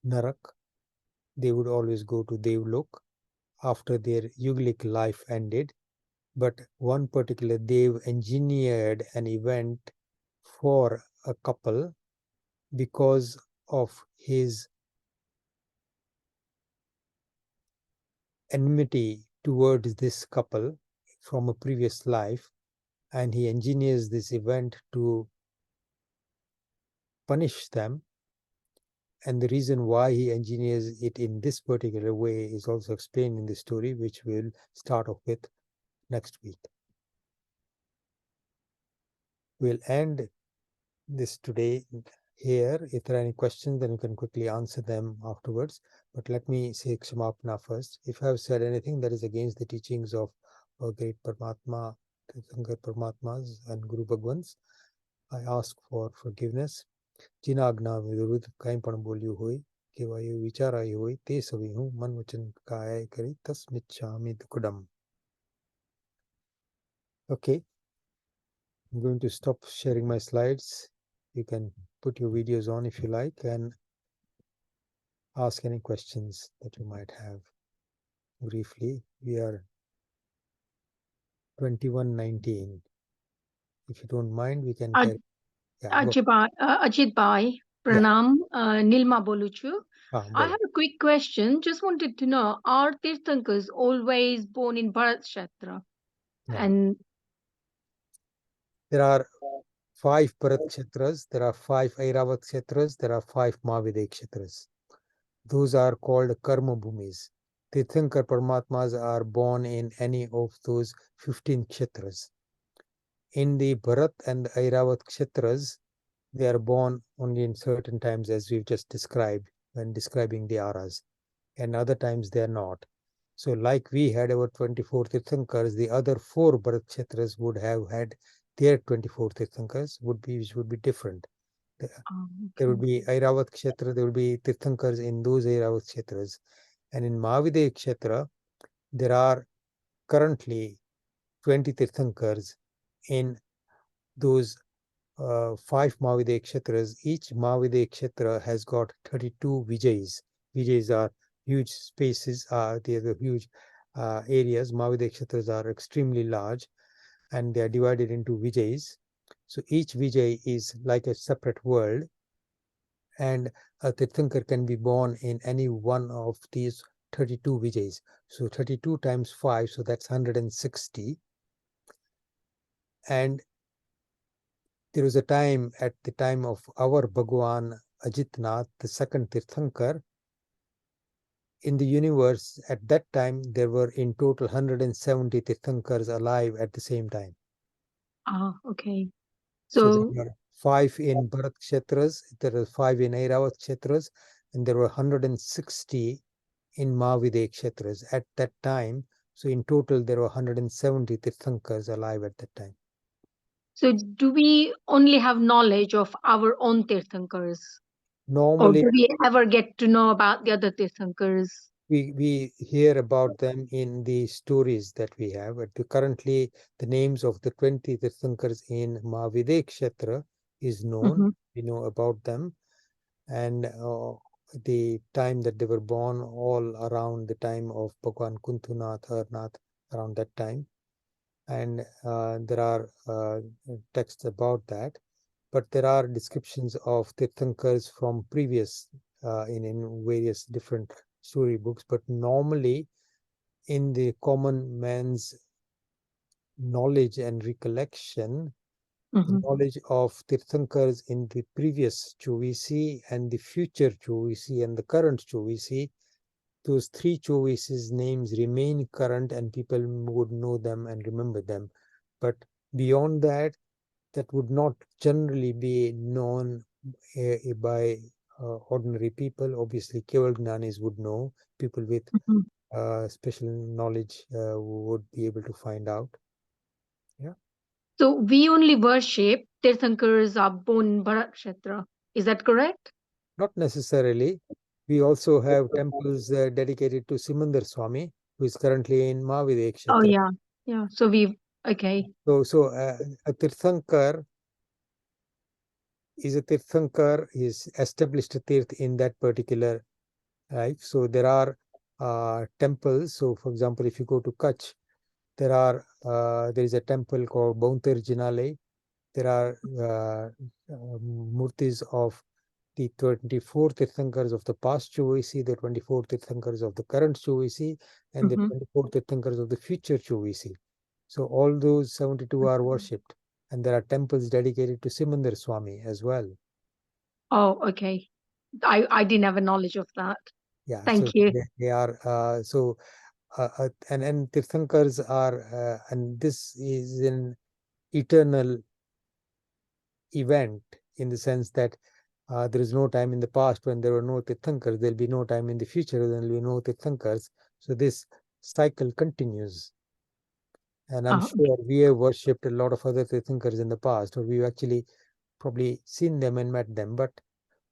Narak. They would always go to Devlok after their Yuglik life ended. But one particular Dev engineered an event for a couple because of his enmity towards this couple from a previous life, and he engineers this event to punish them. And the reason why he engineers it in this particular way is also explained in the story, which we'll start off with next week. We'll end this today here. If there are any questions, then you can quickly answer them afterwards. But let me say Kshamapana first. If I have said anything that is against the teachings of our great Paramatma, Tirthankar Paramatmas and Guru Bhagwans, I ask for forgiveness. जिन आज्ञा विरुद्ध कहीं पण बोल्યું હોય કે વાયુ વિચારાય હોય તે સવી હું મન વચન કાય કરી તસ્મિચ્છામિ દુક્કડમ. Okay, I'm going to stop sharing my slides. You can put your videos on if you like and ask any questions that you might have. Briefly, we are 21:19. If you don't mind, we can carry. Yeah, Ajitbhai, Pranam, Nilma Boluchu. I have a quick question. Just wanted to know, are Tirthankars always born in Bharat Kshetra? No. And there are 5 Bharat Kshetras, there are 5 Airavat Kshetras, there are 5 Mahavir Kshetras. Those are called Karma Bhumis. Tirthankar Paramatmas are born in any of those 15 Kshetras. In the Bharat and Airavat Kshetras, they are born only in certain times, as we've just described when describing the Aras, and other times they are not. So like we had our 24 Tirthankars, the other 4 Bharat Kshetras would have had their 24 Tirthankars, which would be different. There would be Airavat Kshetra, there would be Tirthankars in those Airavat Kshetras. And in Mahavir Kshetra, there are currently 20 Tirthankars in those 5 Mahavir Kshetras. Each Mahavir Kshetra has got 32 Vijayas. Vijayas are huge spaces, they are the huge areas. Mahavir Kshetras are extremely large and they are divided into Vijayas. So each Vijay is like a separate world, and a Tirthankar can be born in any one of these 32 Vijayas. So 32 times 5, so that's 160. And there was a time, at the time of our Bhagwan Ajitnath, the second Tirthankar, in the universe at that time, there were in total 170 Tirthankars alive at the same time. Okay. So there were 5 in Bharat Kshetras, there were 5 in Airavat Kshetras, and there were 160 in Mahavir Kshetras at that time. So in total, there were 170 Tirthankars alive at that time. So do we only have knowledge of our own Tirthankars? Or Normally, do we ever get to know about the other Tirthankars? we hear about them in the stories that we have. Currently, the names of the 20 Tirthankars in Mahavir Kshetra is known. We know about them. And the time that they were born, all around the time of Bhagwan Kuntunath, Harnath, around that time. And there are texts about that. But there are descriptions of Tirthankars from previous, in various different storybooks. But normally, in the common man's knowledge and recollection, the knowledge of Tirthankars in the previous Chovisi and the future Chovisi and the current Chovisi, those three Chovisis names remain current and people would know them and remember them. But beyond that, that would not generally be known by ordinary people. Obviously, Keval Jnanis would know. People with special knowledge would be able to find out. Yeah. So we only worship Tirthankars are born in Bharat Kshetra. Is that correct? Not necessarily. We also have temples dedicated to Simandar Swami, who is currently in Mahavir Kshetra. Oh, yeah. Yeah. So okay. So a Tirthankar is established a Tirth in that particular life. So there are temples. So for example, if you go to Kutch, there is a temple called Bounter Jinale. There are murtis of the 24 Tirthankars of the past Chovisi, the 24 Tirthankars of the current Chovisi, and the 24 Tirthankars of the future Chovisi. So all those 72 are worshipped. And there are temples dedicated to Simandar Swami as well. Oh, okay. I didn't have a knowledge of that. Yeah. Thank you. They are, and Tirthankars are, and this is an eternal event in the sense that there is no time in the past when there were no Tirthankars. There will be no time in the future when there will be no Tirthankars. So this cycle continues. And I'm sure we have worshipped a lot of other Tirthankars in the past, or we've actually probably seen them and met them, but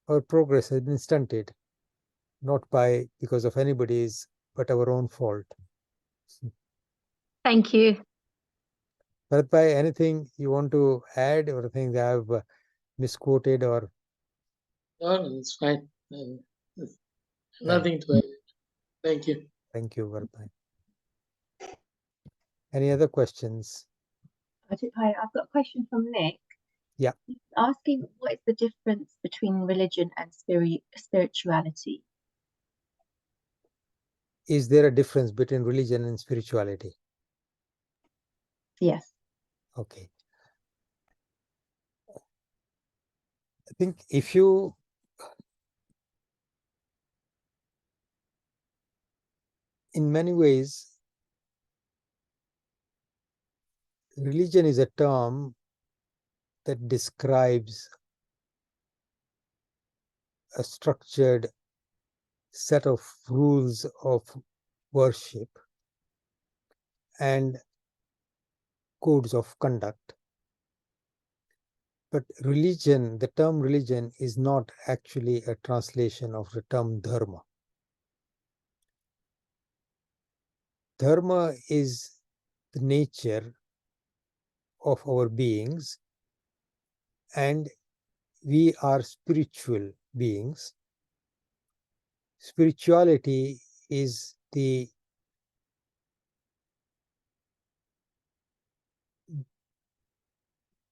our progress has been stunted, not because of anybody's, but our own fault. Thank you. Bharatbhai, anything you want to add, or things I've misquoted, or? No, it's fine. Nothing to add. Thank you. Thank you, Bharatbhai. Any other questions? Ajitbhai, I've got a question from Nick. Yeah. He's asking, what is the difference between religion and spirituality? Is there a difference between religion and spirituality? Yes. Okay. I think if you in many ways, religion is a term that describes a structured set of rules of worship and codes of conduct. But religion, the term religion, is not actually a translation of the term dharma. Dharma is the nature of our beings, and we are spiritual beings. Spirituality is the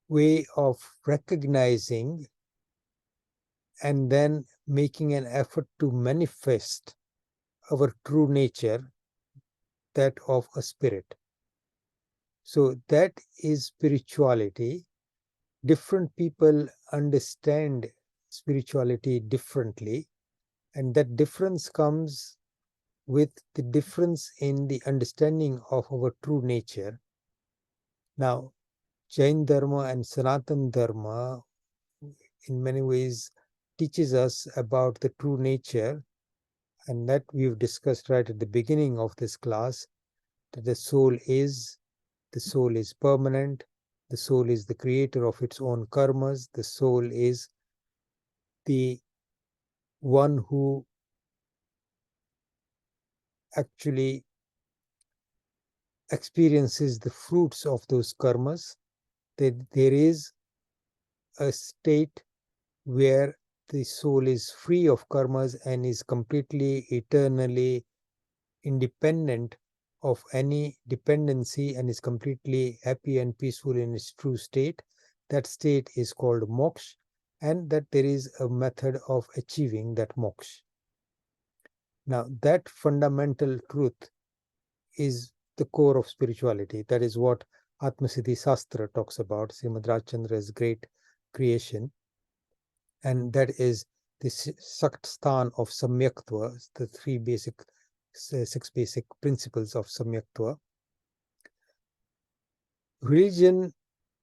way of recognizing and then making an effort to manifest our true nature, that of a spirit. So that is spirituality. Different people understand spirituality differently, and that difference comes with the difference in the understanding of our true nature. Now, Jain Dharma and Sanatan Dharma in many ways teaches us about the true nature, and that we've discussed right at the beginning of this class, the soul is permanent, the soul is the creator of its own karmas, the soul is the one who actually experiences the fruits of those karmas. That there is a state where the soul is free of karmas and is completely, eternally independent of any dependency and is completely happy and peaceful in its true state. That state is called moksha, and that there is a method of achieving that moksha. Now, that fundamental truth is the core of spirituality. That is what Atmasiddhi Sastra talks about, Srimad Rajchandra's great creation. And that is the Saktsthan of Samyaktva, the six basic principles of Samyaktva. Religion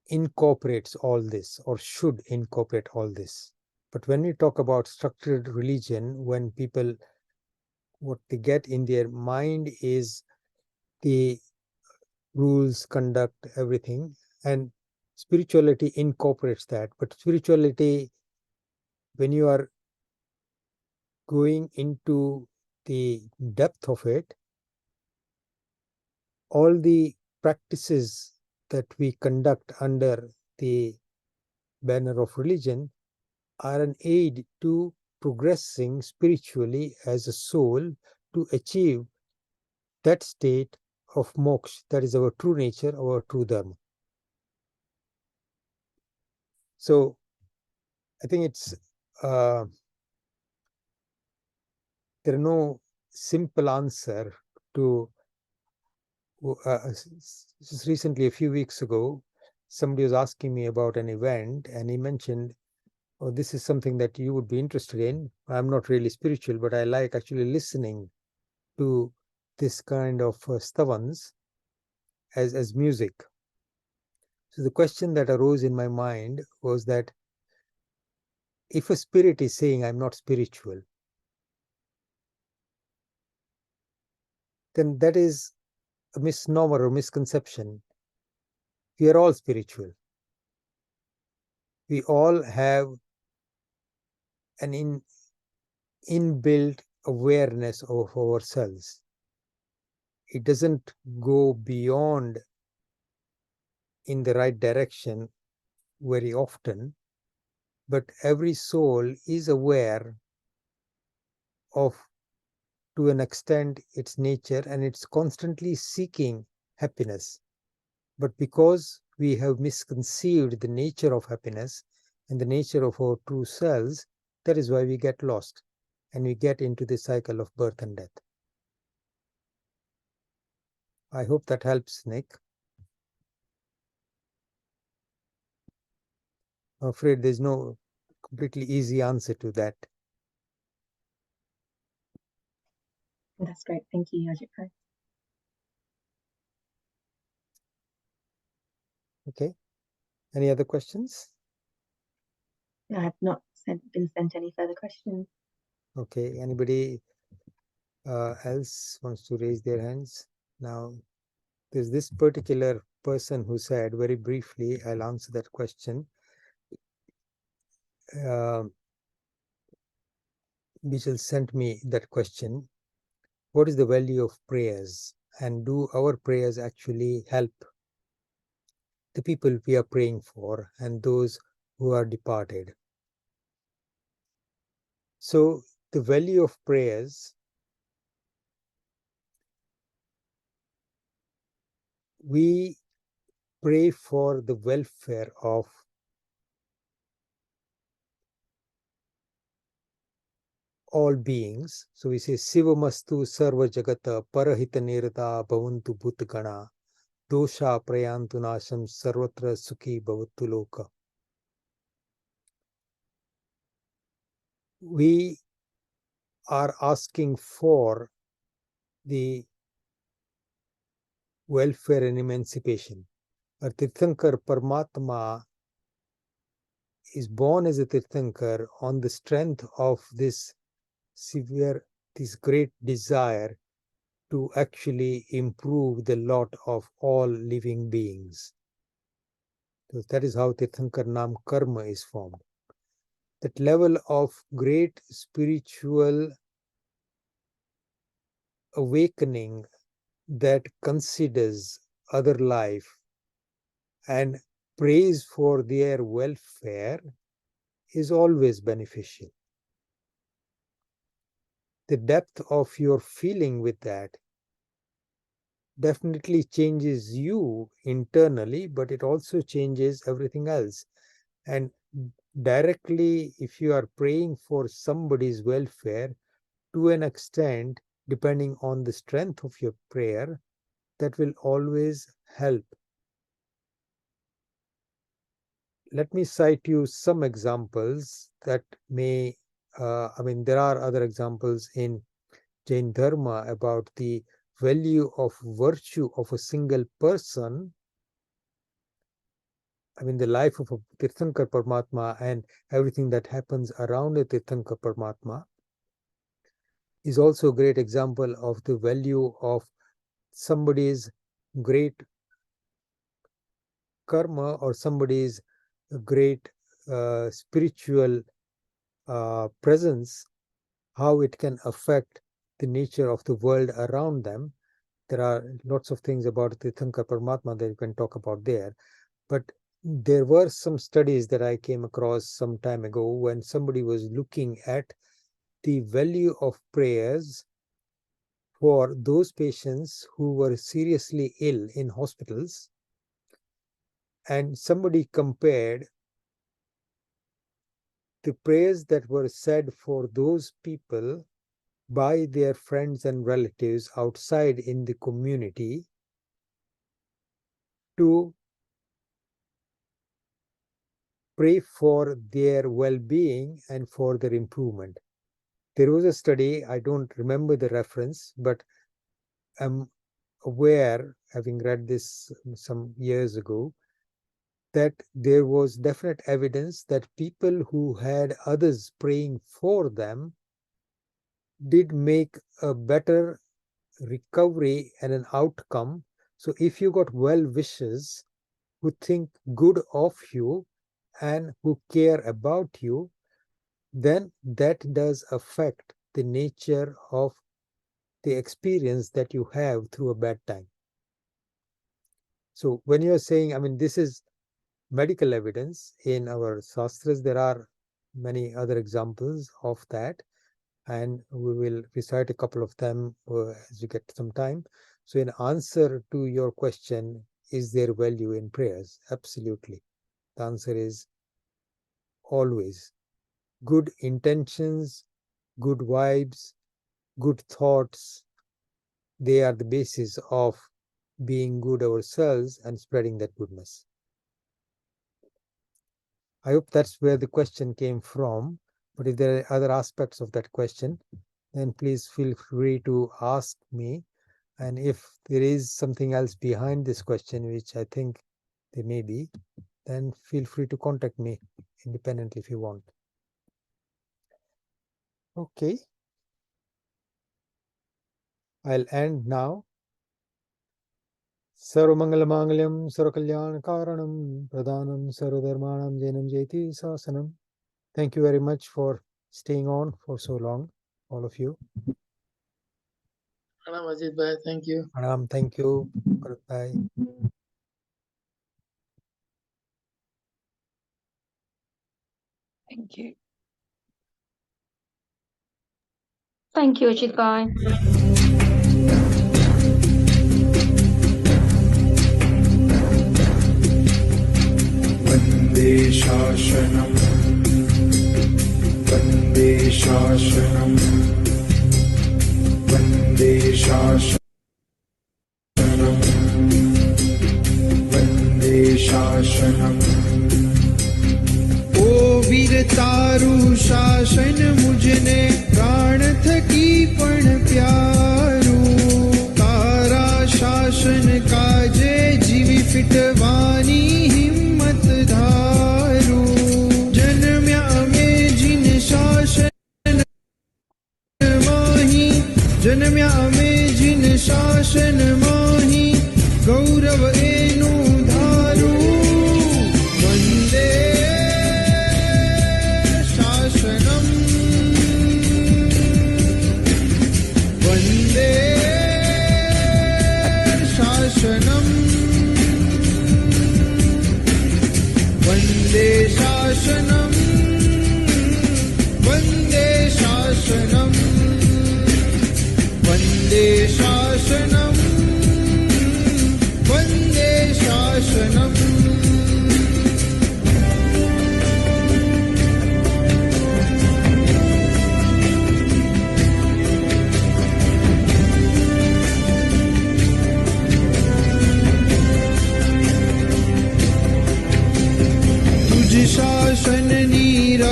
incorporates all this, or should incorporate all this. But when we talk about structured religion, when people, what they get in their mind is the rules, conduct, everything, and spirituality incorporates that. But spirituality, when you are going into the depth of it, all the practices that we conduct under the banner of religion are an aid to progressing spiritually as a soul to achieve that state of moksha, that is our true nature, our true dharma. So I think it's there are no simple answer to just recently, a few weeks ago, somebody was asking me about an event, and he mentioned, oh, this is something that you would be interested in. I'm not really spiritual, but I like actually listening to this kind of stavans as music. So the question that arose in my mind was that if a spirit is saying, I'm not spiritual, then that is a misnomer or misconception. We are all spiritual. We all have an inbuilt awareness of ourselves. It doesn't go beyond in the right direction very often, but every soul is aware of, to an extent, its nature, and it's constantly seeking happiness. But because we have misconceived the nature of happiness and the nature of our true selves, that is why we get lost and we get into the cycle of birth and death. I hope that helps, Nick. I'm afraid there's no completely easy answer to that. That's great. Thank you, Ajitbhai. Okay. Any other questions? I have not been sent any further questions. Okay. Anybody else wants to raise their hands? Now, there's this particular person who said, very briefly, I'll answer that question. Bijal sent me that question. What is the value of prayers? And do our prayers actually help the people we are praying for and those who are departed? So the value of prayers, we pray for the welfare of all beings. So we say, Sivamastu Sarva Jagata Parahita Nirata Bhavantu Bhutgana Dosha Prayantu Nasham Sarvatra Sukhi Bhavatu Loka. We are asking for the welfare and emancipation. A Tirthankar Paramatma is born as a Tirthankar on the strength of this great desire to actually improve the lot of all living beings. So that is how Tirthankar Nam Karma is formed. That level of great spiritual awakening that considers other life and prays for their welfare is always beneficial. The depth of your feeling with that definitely changes you internally, but it also changes everything else. And directly, if you are praying for somebody's welfare, to an extent, depending on the strength of your prayer, that will always help. Let me cite you some examples that may, there are other examples in Jain Dharma about the value of virtue of a single person. The life of a Tirthankar Paramatma and everything that happens around a Tirthankar Paramatma is also a great example of the value of somebody's great karma or somebody's great spiritual presence, how it can affect the nature of the world around them. There are lots of things about Tirthankar Paramatma that you can talk about there. But there were some studies that I came across some time ago when somebody was looking at the value of prayers for those patients who were seriously ill in hospitals. And somebody compared the prayers that were said for those people by their friends and relatives outside in the community to pray for their well-being and for their improvement. There was a study, I don't remember the reference, but I'm aware, having read this some years ago, that there was definite evidence that people who had others praying for them did make a better recovery and an outcome. So if you got well-wishers who think good of you and who care about you, then that does affect the nature of the experience that you have through a bad time. So when you're saying, this is medical evidence in our Shastras, there are many other examples of that, and we will recite a couple of them as we get some time. So in answer to your question, is there value in prayers? Absolutely. The answer is always. Good intentions, good vibes, good thoughts, they are the basis of being good ourselves and spreading that goodness. I hope that's where the question came from. But if there are other aspects of that question, then please feel free to ask me. And if there is something else behind this question, which I think there may be, then feel free to contact me independently if you want. Okay. I'll end now. Sarvamangalamangalyam Sarvakalyanakaranam Pradhanam Sarvadharmanam Jainam Jayati Sasanam. Thank you very much for staying on for so long, all of you. Pranam Ajitbhai, thank you. Pranam, thank you. Bye. Thank you. Thank you, Ajitbhai. Vande Shashanam, Vande Shashanam, Vande Shashanam, Vande Shashanam. O वीर तारू शासन मुझने प्राण थकी पण प्यारू तारा शासन काजे जीवी फिटवानी हिम्मत धारू जन्म्या में जिन शासन माही जन्म्या में जिन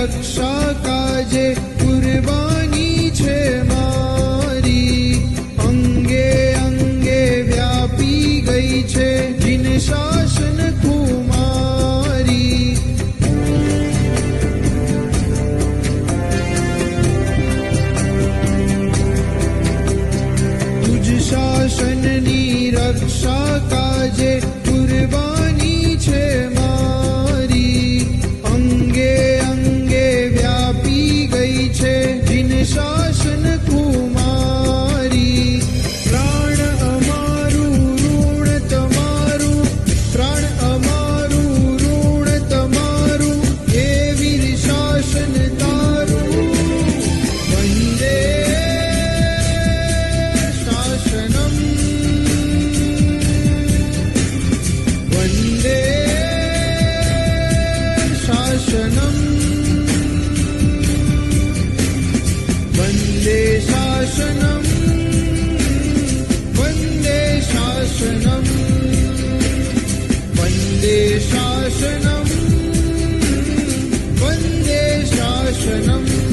રક્ષા કાજે કુરબાની છે મારી અંગે અંગે વ્યાપી ગઈ છે જીન શાસન કુમારી तुझ शासननी रक्षा काजे कुर्बानी छे मारी अंगे अंगे व्यापी गई छे जिन शासन कुमारी प्राण अमारू ऋण तमारू प्राण अमारू ऋण तमारू हे वीर शासन तारू वंदे शासनम वंदे शासनम वंदे शासनम वंदे शासनम वंदे शासनम वंदे शासनम